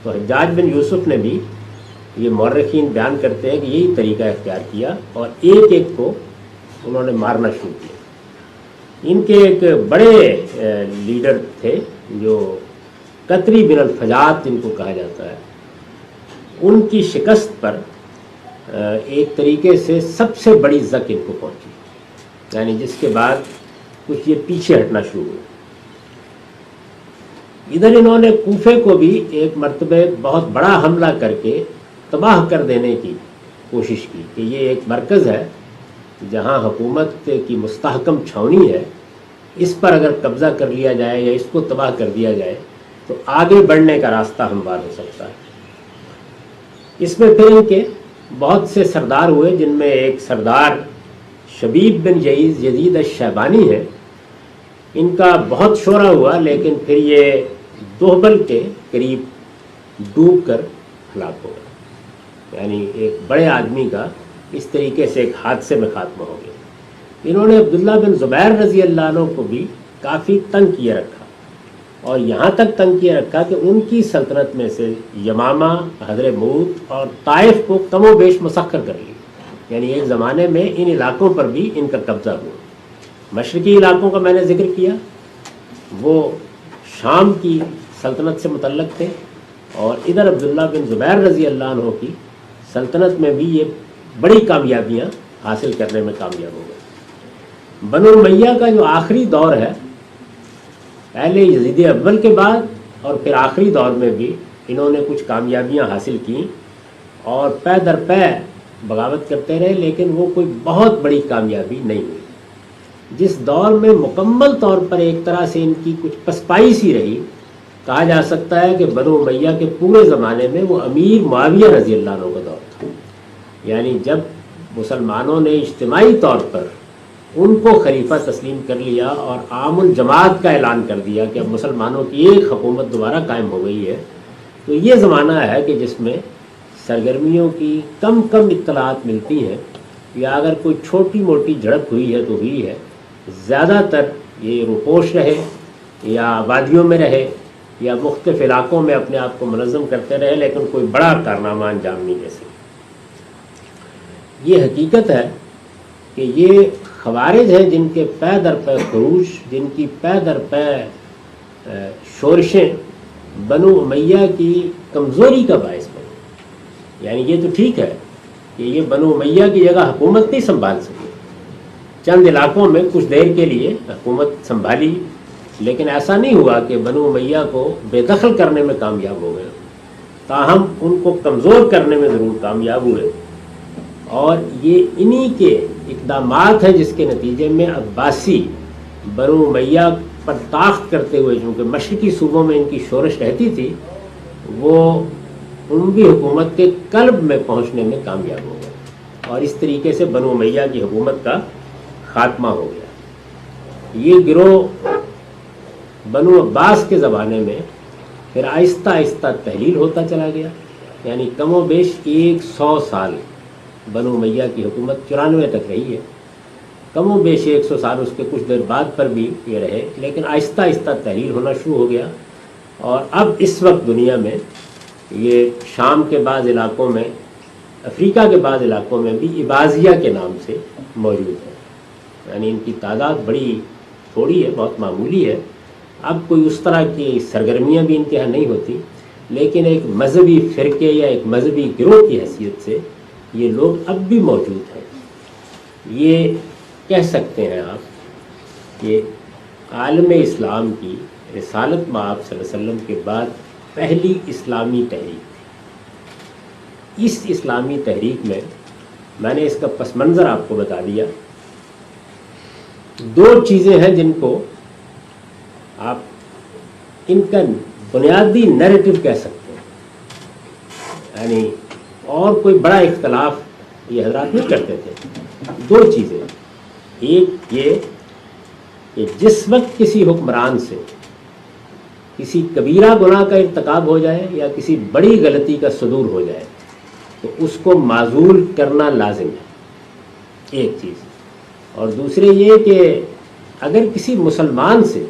تو حجاج بن یوسف نے بھی، یہ مورخین بیان کرتے ہیں کہ یہی طریقہ اختیار کیا اور ایک ایک کو انہوں نے مارنا شروع کیا۔ ان کے ایک بڑے لیڈر تھے جو قطری بن الفجات جن کو کہا جاتا ہے، ان کی شکست پر ایک طریقے سے سب سے بڑی زک ان کو پہنچی، یعنی جس کے بعد کچھ یہ پیچھے ہٹنا شروع ہوا۔ ادھر انہوں نے کوفے کو بھی ایک مرتبہ بہت بڑا حملہ کر کے تباہ کر دینے کی کوشش کی کہ یہ ایک مرکز ہے جہاں حکومت کی مستحکم چھاونی ہے، اس پر اگر قبضہ کر لیا جائے یا اس کو تباہ کر دیا جائے تو آگے بڑھنے کا راستہ ہموار ہو سکتا ہے۔ اس میں پھر ان کے بہت سے سردار ہوئے، جن میں ایک سردار شبیب بن یزید الشیبانی ہے۔ ان کا بہت شہرہ ہوا، لیکن پھر یہ دوہبل کے قریب ڈوب کر ہلاک ہو گئے، یعنی ایک بڑے آدمی کا اس طریقے سے ایک حادثے میں خاتمہ ہو گیا۔ انہوں نے عبداللہ بن زبیر رضی اللہ عنہ کو بھی کافی تنگ کیے رکھا، اور یہاں تک تنگ کیے رکھا کہ ان کی سلطنت میں سے یمامہ، حضرموت اور طائف کو کم و بیش مسخر کر لی، یعنی ایک زمانے میں ان علاقوں پر بھی ان کا قبضہ ہوا۔ مشرقی علاقوں کا میں نے ذکر کیا، وہ شام کی سلطنت سے متعلق تھے، اور ادھر عبداللہ بن زبیر رضی اللہ عنہ کی سلطنت میں بھی یہ بڑی کامیابیاں حاصل کرنے میں کامیاب ہو گئے۔ بنو امیہ کا جو آخری دور ہے، پہلے یزید اول کے بعد اور پھر آخری دور میں بھی انہوں نے کچھ کامیابیاں حاصل کیں اور پے در پے بغاوت کرتے رہے، لیکن وہ کوئی بہت بڑی کامیابی نہیں ہوئی۔ جس دور میں مکمل طور پر ایک طرح سے ان کی کچھ پسپائی سی رہی، کہا جا سکتا ہے کہ بنو امیہ کے پورے زمانے میں وہ امیر معاویہ رضی اللہ عنہ کا دور تھا، یعنی جب مسلمانوں نے اجتماعی طور پر ان کو خلیفہ تسلیم کر لیا اور عام الجماعت کا اعلان کر دیا کہ اب مسلمانوں کی ایک حکومت دوبارہ قائم ہو گئی ہے، تو یہ زمانہ ہے کہ جس میں سرگرمیوں کی کم اطلاعات ملتی ہیں، یا اگر کوئی چھوٹی موٹی جھڑپ ہوئی ہے تو ہوئی ہے، زیادہ تر یہ روپوش رہے یا وادیوں میں رہے یا مختلف علاقوں میں اپنے آپ کو منظم کرتے رہے، لیکن کوئی بڑا کارنامہ انجام نہیں دے سکے۔ یہ حقیقت ہے کہ یہ خوارج ہیں جن کے پے در پے خروج، جن کی پے در پے شورشیں بنو امیہ کی کمزوری کا باعث بنی۔ یعنی یہ تو ٹھیک ہے کہ یہ بنو امیہ کی جگہ حکومت نہیں سنبھال سکی، چند علاقوں میں کچھ دیر کے لیے حکومت سنبھالی، لیکن ایسا نہیں ہوا کہ بنو امیہ کو بے دخل کرنے میں کامیاب ہو گئے، تاہم ان کو کمزور کرنے میں ضرور کامیاب ہوئے۔ اور یہ انہی کے اقدامات ہیں جس کے نتیجے میں عباسی بنو امیہ پر طاقت کرتے ہوئے، چونکہ مشرقی صوبوں میں ان کی شورش رہتی تھی، وہ اموی حکومت کے قلب میں پہنچنے میں کامیاب ہو گئے، اور اس طریقے سے بنو امیہ کی حکومت کا خاتمہ ہو گیا۔ یہ گروہ بنو عباس کے زمانے میں پھر آہستہ آہستہ تحلیل ہوتا چلا گیا، یعنی کم و بیش 100 سال بنو امیہ کی حکومت 94 تک رہی ہے، کم و بیش 100 سال اس کے کچھ دیر بعد پر بھی یہ رہے، لیکن آہستہ آہستہ تحلیل ہونا شروع ہو گیا۔ اور اب اس وقت دنیا میں یہ شام کے بعض علاقوں میں، افریقہ کے بعض علاقوں میں بھی عباضیہ کے نام سے موجود ہے، یعنی ان کی تعداد بڑی تھوڑی ہے، بہت معمولی ہے۔ اب کوئی اس طرح کی سرگرمیاں بھی ان کے یہاں نہیں ہوتی، لیکن ایک مذہبی فرقے یا ایک مذہبی گروہ کی حیثیت سے یہ لوگ اب بھی موجود ہیں۔ یہ کہہ سکتے ہیں آپ کہ عالم اسلام کی رسالت مآب صلی اللہ علیہ وسلم کے بعد پہلی اسلامی تحریک تھی۔ اس اسلامی تحریک میں نے اس کا پس منظر آپ کو بتا دیا۔ 2 چیزیں ہیں جن کو آپ ان کا بنیادی نیریٹو کہہ سکتے ہیں، یعنی اور کوئی بڑا اختلاف یہ حضرات نہیں کرتے تھے۔ 2 چیزیں، ایک یہ کہ جس وقت کسی حکمران سے کسی کبیرہ گناہ کا ارتکاب ہو جائے یا کسی بڑی غلطی کا صدور ہو جائے تو اس کو معزول کرنا لازم ہے، ایک چیز۔ اور دوسرے یہ کہ اگر کسی مسلمان سے،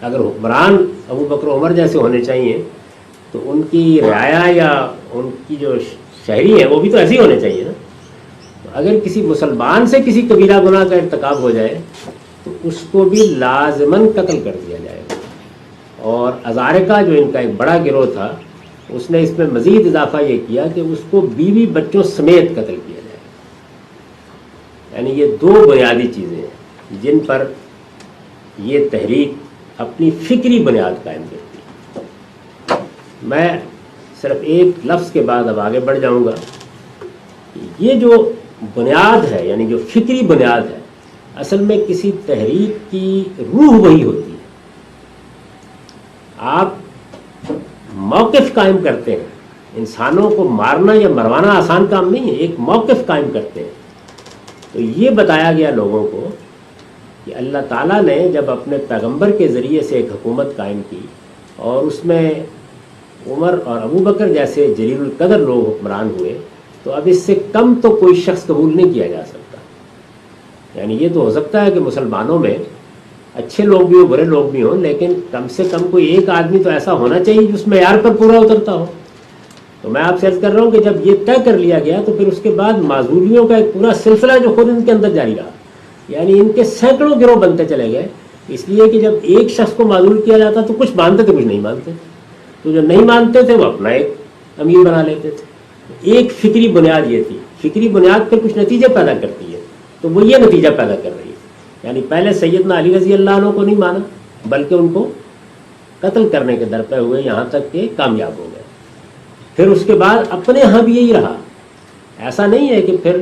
اگر حکمران ابو بکر و عمر جیسے ہونے چاہیے تو ان کی رعایا یا ان کی جو شہری ہیں وہ بھی تو ایسے ہی ہونے چاہیے نا۔ تو اگر کسی مسلمان سے کسی کبیرہ گناہ کا ارتکاب ہو جائے تو اس کو بھی لازماً قتل کر دیا جائے گا۔ اور ازارقہ جو ان کا ایک بڑا گروہ تھا، اس نے اس میں مزید اضافہ یہ کیا کہ اس کو بیوی بچوں سمیت قتل کیا جائے گا۔ یعنی یہ 2 بنیادی چیزیں ہیں جن پر یہ تحریک اپنی فکری بنیاد قائم کرتی ہے۔ میں صرف ایک لفظ کے بعد اب آگے بڑھ جاؤں گا۔ یہ جو بنیاد ہے، یعنی جو فکری بنیاد ہے، اصل میں کسی تحریک کی روح وہی ہوتی ہے. آپ موقف قائم کرتے ہیں. انسانوں کو مارنا یا مروانا آسان کام نہیں ہے، ایک موقف قائم کرتے ہیں. تو یہ بتایا گیا لوگوں کو کہ اللہ تعالیٰ نے جب اپنے پیغمبر کے ذریعے سے ایک حکومت قائم کی اور اس میں عمر اور ابو بکر جیسے جلیل القدر لوگ حکمران ہوئے، تو اب اس سے کم تو کوئی شخص قبول نہیں کیا جا سکتا. یعنی یہ تو ہو سکتا ہے کہ مسلمانوں میں اچھے لوگ بھی ہوں، برے لوگ بھی ہوں، لیکن کم سے کم کوئی ایک آدمی تو ایسا ہونا چاہیے جو اس معیار پر پورا اترتا ہو. تو میں آپ سے عرض کر رہا ہوں کہ جب یہ طے کر لیا گیا تو پھر اس کے بعد معذوریوں کا ایک پورا سلسلہ جو خود ان کے اندر جاری رہا. یعنی ان کے سینکڑوں گروہ بنتے چلے گئے، اس لیے کہ جب ایک شخص کو معذور کیا جاتا تو کچھ مانتے تھے، کچھ نہیں مانتے. تو جو نہیں مانتے تھے وہ اپنا ایک امیر بنا لیتے تھے. ایک فکری بنیاد یہ تھی. فکری بنیاد پھر کچھ نتیجے پیدا کرتی ہے، تو وہ یہ نتیجہ پیدا کر رہی ہے. یعنی پہلے سیدنا علی رضی اللہ عنہ کو نہیں مانا، بلکہ ان کو قتل کرنے کے در پہ ہوئے، یہاں تک کہ کامیاب ہو گئے. پھر اس کے بعد اپنے ہاں بھی یہی رہا. ایسا نہیں ہے کہ پھر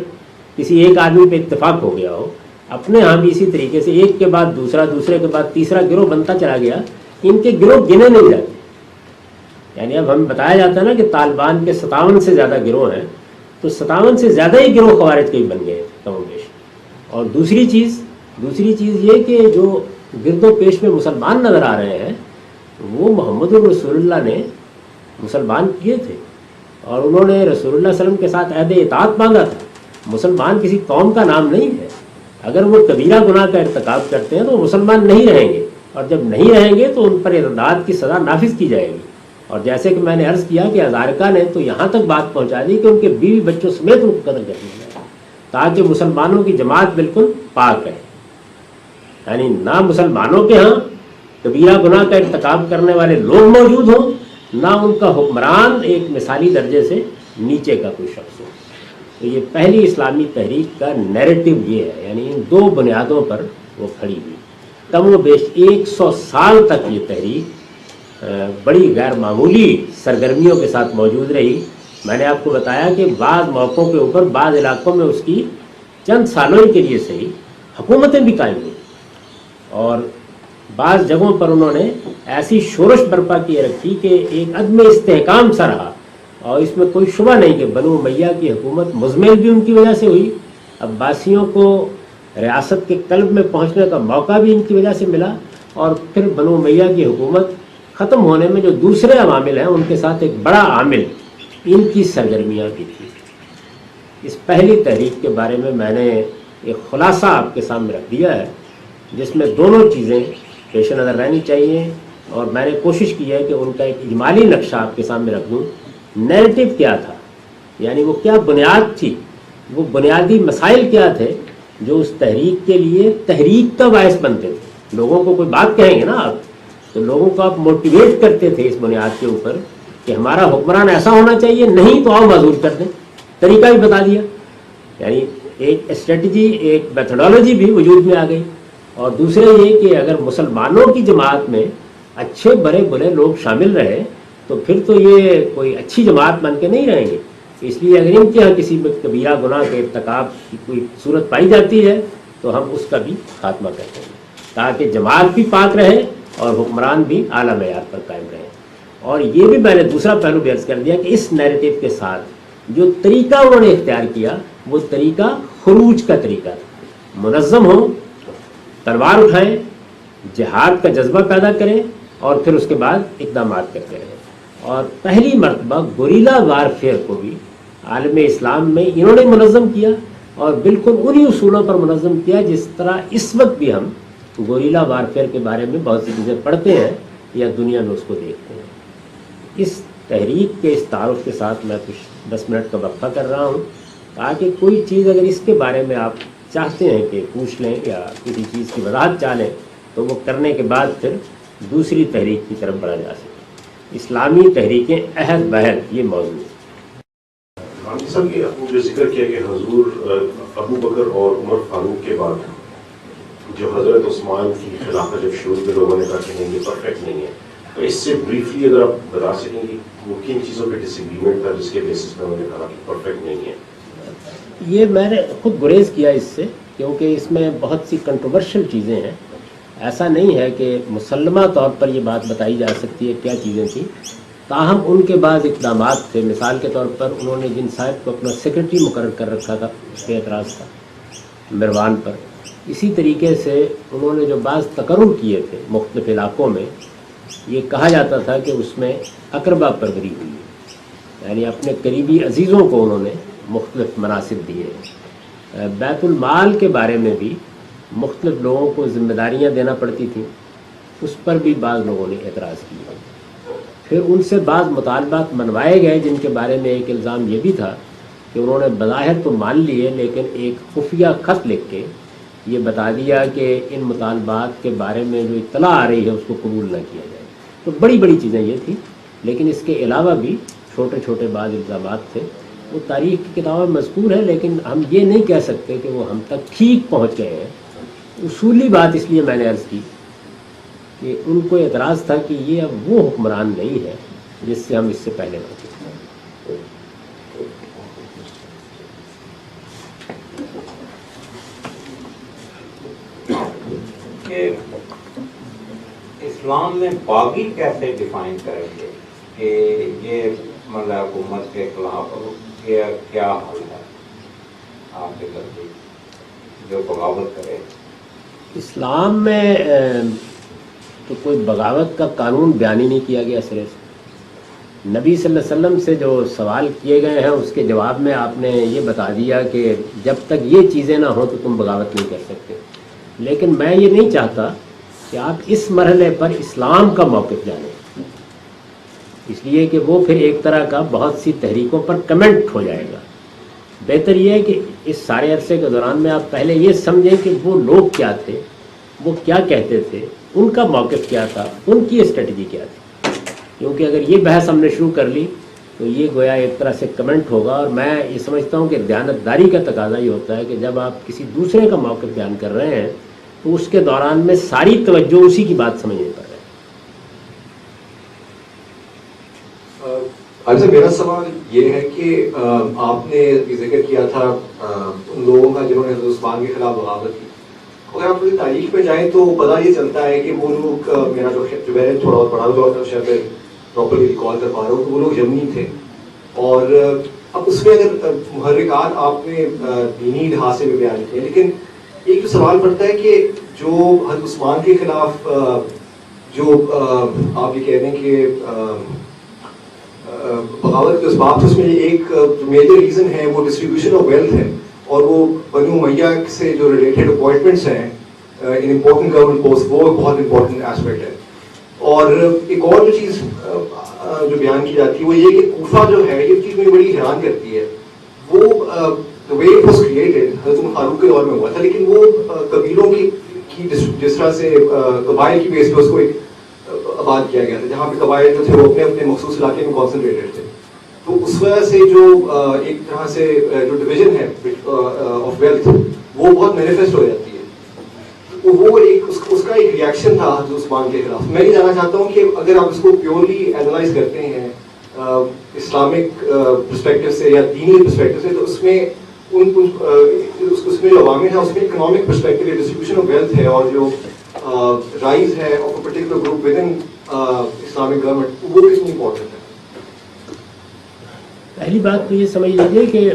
کسی ایک آدمی پہ اتفاق ہو گیا ہو، اپنے ہاں بھی اسی طریقے سے ایک کے بعد دوسرا، دوسرے کے بعد تیسرا گروہ بنتا چلا گیا. ان کے گروہ گنے نہیں جاتے. یعنی اب ہمیں بتایا جاتا ہے نا کہ طالبان کے 57 سے زیادہ گروہ ہیں، تو 57 سے زیادہ ہی گروہ خوارج کے ہی بن گئے کم و بیش. اور دوسری چیز یہ کہ جو گرد و پیش میں مسلمان نظر آ رہے ہیں وہ محمد الرسول اللہ نے مسلمان کیے تھے، اور انہوں نے رسول اللہ صلی اللہ علیہ وسلم کے ساتھ عہد اطاعت مانگا تھا. مسلمان کسی قوم کا نام نہیں ہے. اگر وہ کبیرہ گناہ کا ارتکاب کرتے ہیں تو وہ مسلمان نہیں رہیں گے، اور جب نہیں رہیں گے تو ان پر ارتداد کی سزا نافذ کی جائے گی. اور جیسے کہ میں نے عرض کیا کہ ہزارکا نے تو یہاں تک بات پہنچا دی کہ ان کے بیوی بچوں سمیت ان کو قتل کر دیا جائے، تاکہ مسلمانوں کی جماعت بالکل پاک رہے. یعنی نہ مسلمانوں کے ہاں کبیرہ گناہ کا ارتکاب کرنے والے لوگ موجود ہوں، نہ ان کا حکمران ایک مثالی درجے سے نیچے کا کوئی شخص ہو. تو یہ پہلی اسلامی تحریک کا نیریٹو یہ ہے. یعنی ان دو بنیادوں پر وہ کھڑی ہوئی. کم و بیش 100 سال تک یہ تحریک بڑی غیر معمولی سرگرمیوں کے ساتھ موجود رہی. میں نے آپ کو بتایا کہ بعض موقعوں کے اوپر بعض علاقوں میں اس کی چند سالوں کے لیے صحیح حکومتیں بھی قائم ہوئی، اور بعض جگہوں پر انہوں نے ایسی شورش برپا کیے رکھی کہ ایک عدم استحکام سا رہا. اور اس میں کوئی شبہ نہیں کہ بنو امیہ کی حکومت مزمل بھی ان کی وجہ سے ہوئی. عباسیوں کو ریاست کے قلب میں پہنچنے کا موقع بھی ان کی وجہ سے ملا، اور پھر بنو امیہ کی حکومت ختم ہونے میں جو دوسرے عوامل ہیں ان کے ساتھ ایک بڑا عامل ان کی سرگرمیاں بھی تھی. اس پہلی تحریک کے بارے میں نے ایک خلاصہ آپ کے سامنے رکھ دیا ہے، جس میں دونوں چیزیں پیش نظر رہنی چاہیے، اور میں نے کوشش کی ہے کہ ان کا ایک اجمالی نقشہ آپ کے سامنے رکھ دوں. نیریٹو کیا تھا، یعنی وہ کیا بنیاد تھی، وہ بنیادی مسائل کیا تھے جو اس تحریک کے لیے تحریک کا باعث بنتے تھے. لوگوں کو کوئی بات کہیں گے نا آپ، تو لوگوں کو آپ موٹیویٹ کرتے تھے اس بنیاد کے اوپر کہ ہمارا حکمران ایسا ہونا چاہیے، نہیں تو آؤ معذور کر دیں. طریقہ بھی بتا دیا. یعنی ایک اسٹریٹجی، ایک میتھڈالوجی بھی وجود میں آ گئی. اور دوسرے یہ کہ اگر مسلمانوں کی جماعت میں اچھے برے برے لوگ شامل رہے تو پھر تو یہ کوئی اچھی جماعت بن کے نہیں رہیں گے. اس لیے اگر ان کے یہاں کسی میں کبیرہ گناہ کے ارتکاب کی کوئی صورت پائی جاتی ہے تو ہم اس کا بھی خاتمہ کرتے ہیں، تاکہ جماعت بھی پاک رہے اور حکمران بھی اعلیٰ معیار پر قائم رہے. اور یہ بھی میں نے دوسرا پہلو بھی عرض کر دیا کہ اس نیریٹو کے ساتھ جو طریقہ انہوں نے اختیار کیا وہ طریقہ خروج کا طریقہ تھا. منظم ہو، تلوار اٹھائیں، جہاد کا جذبہ پیدا کریں، اور پھر اس کے بعد اقدامات کرتے رہیں. اور پہلی مرتبہ گوریلا وارفیئر کو بھی عالم اسلام میں انہوں نے منظم کیا، اور بالکل انہی اصولوں پر منظم کیا جس طرح اس وقت بھی ہم گوریلا وارفیئر کے بارے میں بہت سی چیزیں پڑھتے ہیں یا دنیا میں اس کو دیکھتے ہیں. اس تحریک کے اس تعارف کے ساتھ میں کچھ 10 منٹ کا وقفہ کر رہا ہوں، تاکہ کوئی چیز اگر اس کے بارے میں آپ چاہتے ہیں کہ پوچھ لیں یا کسی چیز کی وضاحت چاہ لیں تو وہ کرنے کے بعد پھر دوسری تحریک کی طرف بڑھا جا سکے. اسلامی تحریکیں عہد بہد یہ موضوع ہے. صاحب یہ آپ نے جو ذکر کیا کہ حضور ابو بکر اور عمر فاروق کے بعد جو حضرت عثمان کی خلافت جب شروع کے لوگوں نے کہا کہ نہیں یہ پرفیکٹ نہیں ہے، تو اس سے بریفلی اگر آپ بتا سکیں کہ وہ کن چیزوں پہ ڈس ایگریمنٹ تھا جس کے بیسس پہ انہوں نے کہا کہ پرفیکٹ نہیں ہے. یہ میں نے خود گریز کیا اس سے کیونکہ اس میں بہت سی کنٹروورشل چیزیں ہیں. ایسا نہیں ہے کہ مسلمہ طور پر یہ بات بتائی جا سکتی ہے کیا چیزیں تھیں. تاہم ان کے بعض اقدامات تھے. مثال کے طور پر انہوں نے جن صاحب کو اپنا سیکرٹری مقرر کر رکھا تھا اس پہ اعتراض تھا مروان پر. اسی طریقے سے انہوں نے جو بعض تقرر کیے تھے مختلف علاقوں میں، یہ کہا جاتا تھا کہ اس میں اقربا پروری ہوئی ہے، یعنی اپنے قریبی عزیزوں کو انہوں نے مختلف مناصب دیے. بیت المال کے بارے میں بھی مختلف لوگوں کو ذمہ داریاں دینا پڑتی تھیں، اس پر بھی بعض لوگوں نے اعتراض کیا. پھر ان سے بعض مطالبات منوائے گئے جن کے بارے میں ایک الزام یہ بھی تھا کہ انہوں نے بظاہر تو مان لیے لیکن ایک خفیہ خط لکھ کے یہ بتا دیا کہ ان مطالبات کے بارے میں جو اطلاع آ رہی ہے اس کو قبول نہ کیا جائے. تو بڑی بڑی چیزیں یہ تھیں. لیکن اس کے علاوہ بھی چھوٹے چھوٹے بعض الزامات تھے. وہ تاریخ کی کتابوں میں مذکور ہے لیکن ہم یہ نہیں کہہ سکتے کہ وہ ہم تک ٹھیک پہنچ گئے ہیں. اصولی بات اس لیے میں نے عرض کی کہ ان کو اعتراض تھا کہ یہ اب وہ حکمران نہیں ہے جس سے ہم اس سے پہلے ہوتے تھے. کہ اسلام میں باغی کیسے ڈیفائن کریں گے کہ یہ مطلب حکومت کے خلاف یہ کیا حل ہے آپ کے نزدیک جو بغاوت کرے؟ اسلام میں تو کوئی بغاوت کا قانون بیان ہی نہیں کیا گیا سرے سے. نبی صلی اللہ علیہ وسلم سے جو سوال کیے گئے ہیں اس کے جواب میں آپ نے یہ بتا دیا کہ جب تک یہ چیزیں نہ ہوں تو تم بغاوت نہیں کر سکتے. لیکن میں یہ نہیں چاہتا کہ آپ اس مرحلے پر اسلام کا موقف جانیں، اس لیے کہ وہ پھر ایک طرح کا بہت سی تحریکوں پر کمنٹ ہو جائے گا. بہتر یہ ہے کہ اس سارے عرصے کے دوران میں آپ پہلے یہ سمجھیں کہ وہ لوگ کیا تھے، وہ کیا کہتے تھے، ان کا موقف کیا تھا، ان کی اسٹریٹجی کیا تھی. کیونکہ اگر یہ بحث ہم نے شروع کر لی تو یہ گویا ایک طرح سے کمنٹ ہوگا. اور میں یہ سمجھتا ہوں کہ دیانتداری کا تقاضا یہ ہوتا ہے کہ جب آپ کسی دوسرے کا موقف بیان کر رہے ہیں تو اس کے دوران میں ساری توجہ اسی کی بات سمجھنے پر ہے. اچھا، میرا سوال یہ ہے کہ آپ نے ذکر کیا تھا ان لوگوں کا جنہوں نے حضرت عثمان کے خلاف بغاوت کی. اگر آپ پوری تاریخ میں جائیں تو پتہ یہ چلتا ہے کہ وہ لوگ، میرا جو میں نے تھوڑا بہت پڑھا ہوا تھا شاید میں پراپرلی ریکال کر پا رہا ہوں، تو وہ لوگ یمنی تھے. اور اب اس میں اگر محرکات آپ نے دینی لحاظ سے بھی بیان کیے، لیکن ایک جو سوال پڑتا ہے کہ جو حضرت عثمان کے خلاف جو آپ یہ کہہ دیں کہ بغاوت کے اسباب، اس میں ایک جو میجر ریزن ہے وہ ڈسٹریبیوشن آف ویلتھ ہے، اور وہ بنو امیہ سے جو ریلیٹڈ اپوائنٹمنٹس ہیں ان امپورٹنٹ گورنمنٹ پوسٹ، وہ بہت امپورٹنٹ ایسپیکٹ ہے. اور ایک اور جو چیز جو بیان کی جاتی ہے وہ یہ کہ کوفہ جو ہے، یہ چیز مجھے بڑی حیران کرتی ہے. وہ the way it was created حضرت عمر فاروق کے دور میں ہوا تھا، لیکن وہ قبیلوں کی جس طرح سے قبائل کی بیس پہ اس کو ایک آباد کیا گیا تھا، جہاں پہ قبائل جو تھے وہ اپنے اپنے مخصوص علاقے میں کانسنٹریٹڈ تھے. تو اس وجہ سے جو ایک طرح سے جو ڈویژن ہے آف ویلتھ وہ بہت مینیفیسٹ ہو جاتی ہے. وہ ایک اس کا ایک ریئیکشن تھا حضرت عثمان کے خلاف. میں یہ جاننا چاہتا ہوں کہ اگر آپ اس کو پیورلی اینالائز کرتے ہیں اسلامک پرسپیکٹو سے یا دینی پرسپیکٹو سے، تو اس میں اس میں جو عوامل ہے اس میں اکنامک پرسپیکٹو یا ڈسٹریبیوشن آف ویلتھ ہے، اور جو رائز ہے of a particular group with in Islamic government, وہ کتنی امپورٹنٹ ہے؟ پہلی بات تو یہ سمجھ لیجیے کہ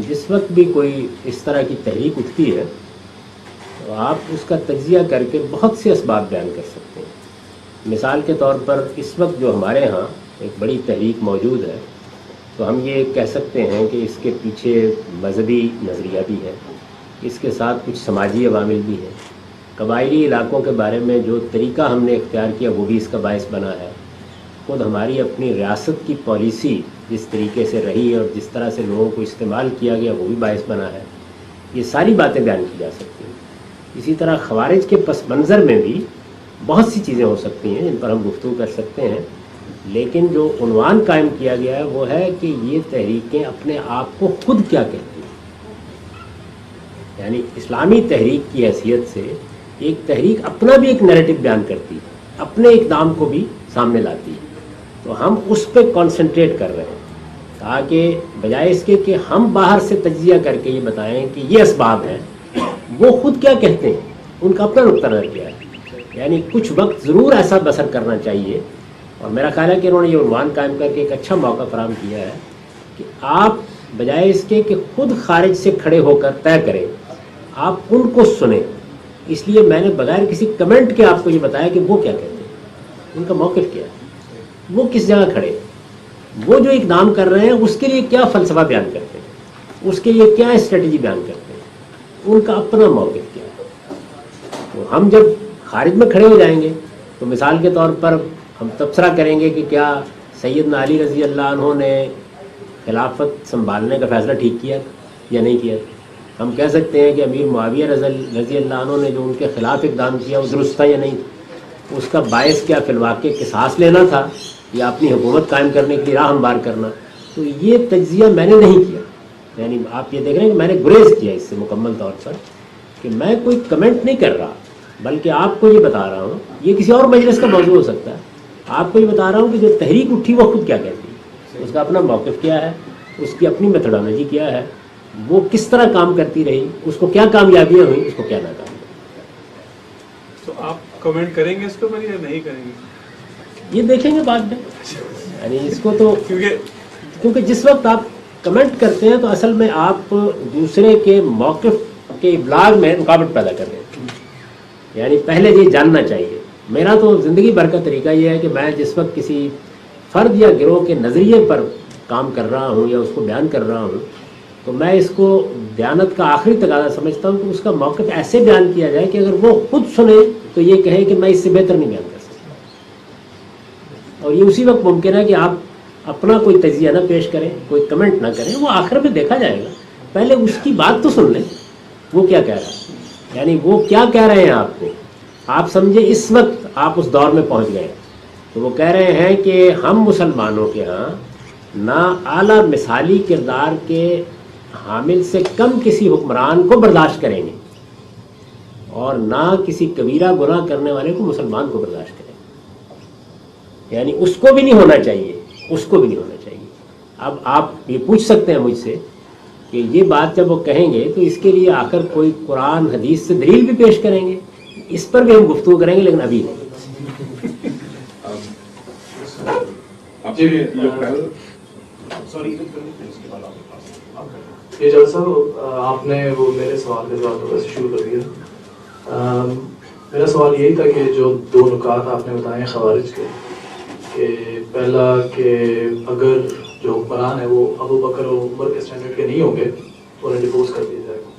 جس وقت بھی کوئی اس طرح کی تحریک اٹھتی ہے تو آپ اس کا تجزیہ کر کے بہت سے اسباب بیان کر سکتے ہیں. مثال کے طور پر اس وقت جو ہمارے ہاں ایک بڑی تحریک موجود ہے تو ہم یہ کہہ سکتے ہیں کہ اس کے پیچھے مذہبی نظریہ بھی ہے، اس کے ساتھ کچھ سماجی عوامل بھی ہیں. قبائلی علاقوں کے بارے میں جو طریقہ ہم نے اختیار کیا وہ بھی اس کا باعث بنا ہے. خود ہماری اپنی ریاست کی پالیسی جس طریقے سے رہی اور جس طرح سے لوگوں کو استعمال کیا گیا وہ بھی باعث بنا ہے. یہ ساری باتیں بیان کی جا سکتی ہیں. اسی طرح خوارج کے پس منظر میں بھی بہت سی چیزیں ہو سکتی ہیں جن پر ہم گفتگو کر سکتے ہیں، لیکن جو عنوان قائم کیا گیا ہے وہ ہے کہ یہ تحریکیں اپنے آپ کو خود کیا کہتی ہیں. یعنی اسلامی تحریک کی حیثیت سے ایک تحریک اپنا بھی ایک نیریٹو بیان کرتی ہے، اپنے اقدام کو بھی سامنے لاتی ہے. تو ہم اس پہ کانسنٹریٹ کر رہے ہیں تاکہ بجائے اس کے کہ ہم باہر سے تجزیہ کر کے یہ بتائیں کہ یہ اسباب ہیں، وہ خود کیا کہتے ہیں, ان کا اپنا نقطہ نظر کیا ہے. یعنی کچھ وقت ضرور ایسا بسر کرنا چاہیے, اور میرا خیال ہے کہ انہوں نے یہ عنوان قائم کر کے ایک اچھا موقع فراہم کیا ہے کہ آپ بجائے اس کے کہ خود خارج سے کھڑے ہو کر طے کریں, آپ ان کو سنیں. اس لیے میں نے بغیر کسی کمنٹ کے آپ کو یہ بتایا کہ وہ کیا کہتے ہیں, ان کا موقف کیا ہے, وہ کس جگہ کھڑے, وہ جو اقدام کر رہے ہیں اس کے لیے کیا فلسفہ بیان کرتے ہیں, اس کے لیے کیا اسٹریٹجی بیان کرتے ہیں, ان کا اپنا موقف کیا ہے. تو ہم جب خارج میں کھڑے ہو جائیں گے تو مثال کے طور پر ہم تبصرہ کریں گے کہ کیا سیدنا علی رضی اللہ عنہ نے خلافت سنبھالنے کا فیصلہ ٹھیک کیا یا نہیں کیا. ہم کہہ سکتے ہیں کہ امیر معاویہ رضی اللہ عنہ نے جو ان کے خلاف اقدام کیا وہ درست تھا یا نہیں, اس کا باعث کیا فی الواقع قصاص لینا تھا یا اپنی حکومت قائم کرنے کے لیے راہ ہموار کرنا. تو یہ تجزیہ میں نے نہیں کیا. یعنی آپ یہ دیکھ رہے ہیں کہ میں نے گریز کیا اس سے مکمل طور پر کہ میں کوئی کمنٹ نہیں کر رہا, بلکہ آپ کو یہ بتا رہا ہوں, یہ کسی اور مجلس کا موضوع ہو سکتا ہے, آپ کو یہ بتا رہا ہوں کہ جو تحریک اٹھی وہ خود کیا کہتی ہے, اس کا اپنا موقف کیا ہے, اس کی اپنی میتھڈالوجی کیا ہے, وہ کس طرح کام کرتی رہی, اس کو کیا کامیابیاں ہوئیں, اس کو کیا ناکامیاں. تو آپ کمنٹ کریں گے اس کے اوپر یا نہیں کریں گے؟ یہ دیکھیں گے بعد میں. یعنی اس کو تو کیونکہ جس وقت آپ کمنٹ کرتے ہیں تو اصل میں آپ دوسرے کے موقف کے ابلاغ میں رکاوٹ پیدا کر رہے ہیں. یعنی پہلے یہ جاننا چاہیے. میرا تو زندگی بھر کا طریقہ یہ ہے کہ میں جس وقت کسی فرد یا گروہ کے نظریے پر کام کر رہا ہوں یا اس کو بیان کر رہا ہوں تو میں اس کو دیانت کا آخری تقاضا سمجھتا ہوں کہ اس کا موقف ایسے بیان کیا جائے کہ اگر وہ خود سنے تو یہ کہے کہ میں اس سے بہتر نہیں بیان کر سکتا. اور یہ اسی وقت ممکن ہے کہ آپ اپنا کوئی تجزیہ نہ پیش کریں, کوئی کمنٹ نہ کریں, وہ آخر میں دیکھا جائے گا. پہلے اس کی بات تو سن لیں, وہ کیا کہہ رہا ہے, یعنی وہ کیا کہہ رہے ہیں آپ کو. آپ سمجھے اس وقت آپ اس دور میں پہنچ گئے تو وہ کہہ رہے ہیں کہ ہم مسلمانوں کے ہاں نہ اعلیٰ مثالی کردار کے حامل سے کم کسی حکمران کو برداشت کریں گے اور نہ کسی کبیرہ گناہ کرنے والے کو مسلمان کو برداشت کریں گے. یعنی اس کو بھی نہیں ہونا چاہیے, اس کو بھی نہیں ہونا چاہیے. اب آپ یہ پوچھ سکتے ہیں مجھ سے کہ یہ بات جب وہ کہیں گے تو اس کے لیے آخر کوئی قرآن حدیث سے دلیل بھی پیش کریں گے, اس پر بھی ہم گفتگو کریں گے, لیکن ابھی نہیں. یہ جلسہ آپ نے وہ میرے سوال کے جواب سے شروع کر دیا. میرا سوال یہی تھا کہ جو دو نکات آپ نے بتائے خوارج کے, کہ پہلا کہ اگر جو حکمران ہے وہ ابو بکر اور عمر کے اسٹینڈرڈ کے نہیں ہوں گے تو انہیں ڈیپوز کر دیا جائے گا,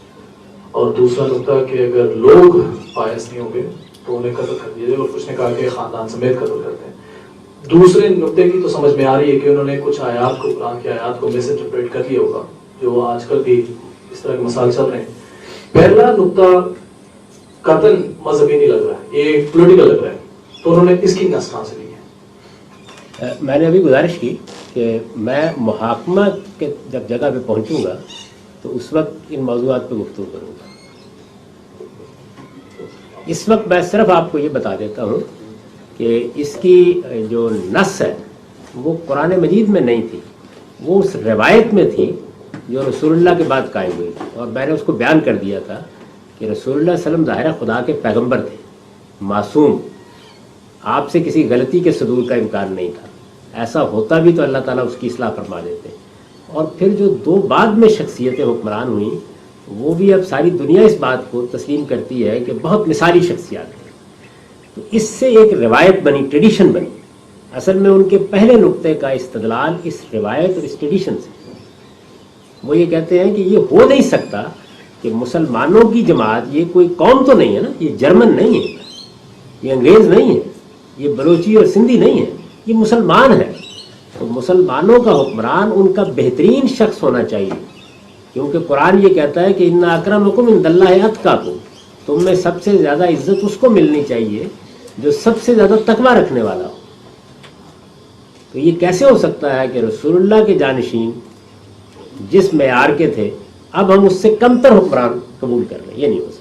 اور دوسرا نقطہ کہ اگر لوگ پائس نہیں ہوں گے تو انہیں قتل کر دیا جائے گا, اور کچھ نے کہا کہ خاندان سمیت قتل کرتے ہیں. دوسرے نقطے کی تو سمجھ میں آ رہی ہے کہ انہوں نے کچھ آیات کو, قرآن کی آیات کو مس انٹرپریٹ کر لیا ہوگا, جو آج کل بھی اس طرح کے مسائل چل رہے ہیں. پہلا نقطہ قتل مذہبی نہیں لگ رہا ہے, یہ پولیٹیکل لگ رہا ہے, تو انہوں نے اس کی نس کہاں سے لی ہے؟ میں نے ابھی گزارش کی کہ میں محاکمہ کے جب جگہ پہ پہنچوں گا تو اس وقت ان موضوعات پہ گفتگو کروں گا. اس وقت میں صرف آپ کو یہ بتا دیتا ہوں کہ اس کی جو نص ہے وہ قرآن مجید میں نہیں تھی, وہ اس روایت میں تھی جو رسول اللہ کے بعد قائم ہوئی تھی. اور میں نے اس کو بیان کر دیا تھا کہ رسول اللہ علیہ وسلم ظاہر خدا کے پیغمبر تھے, معصوم, آپ سے کسی غلطی کے صدور کا امکان نہیں تھا. ایسا ہوتا بھی تو اللہ تعالیٰ اس کی اصلاح فرما دیتے. اور پھر جو دو بعد میں شخصیتیں حکمران ہوئیں وہ بھی اب ساری دنیا اس بات کو تسلیم کرتی ہے کہ بہت مثالی شخصیات ہیں. تو اس سے ایک روایت بنی, ٹریڈیشن بنی. اصل میں ان کے پہلے نقطے کا استدلال اس روایت اور اس ٹریڈیشن سے. وہ یہ کہتے ہیں کہ یہ ہو نہیں سکتا کہ مسلمانوں کی جماعت, یہ کوئی قوم تو نہیں ہے نا, یہ جرمن نہیں ہے, یہ انگریز نہیں ہے, یہ بلوچی اور سندھی نہیں ہے, یہ مسلمان ہے. تو مسلمانوں کا حکمران ان کا بہترین شخص ہونا چاہیے, کیونکہ قرآن یہ کہتا ہے کہ ان اکرمکم عند اللہ اتقاکم, تم میں سب سے زیادہ عزت اس کو ملنی چاہیے جو سب سے زیادہ تقویٰ رکھنے والا ہو. تو یہ کیسے ہو سکتا ہے کہ رسول اللہ کے جانشین جس معیار کے تھے اب ہم اس سے کمتر حکمران قبول کر لیں؟ یہ نہیں ہو سکتا.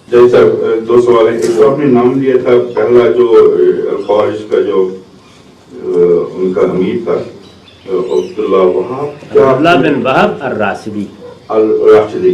جی صاحب, دو سوال ہیں. ایک تو آپ نے نام لیا تھا پہلا جو الخوارج کا جو ان کا امیر تھا عبداللہ بن وہب الراسبی, al-Rashidi.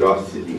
Rashidi.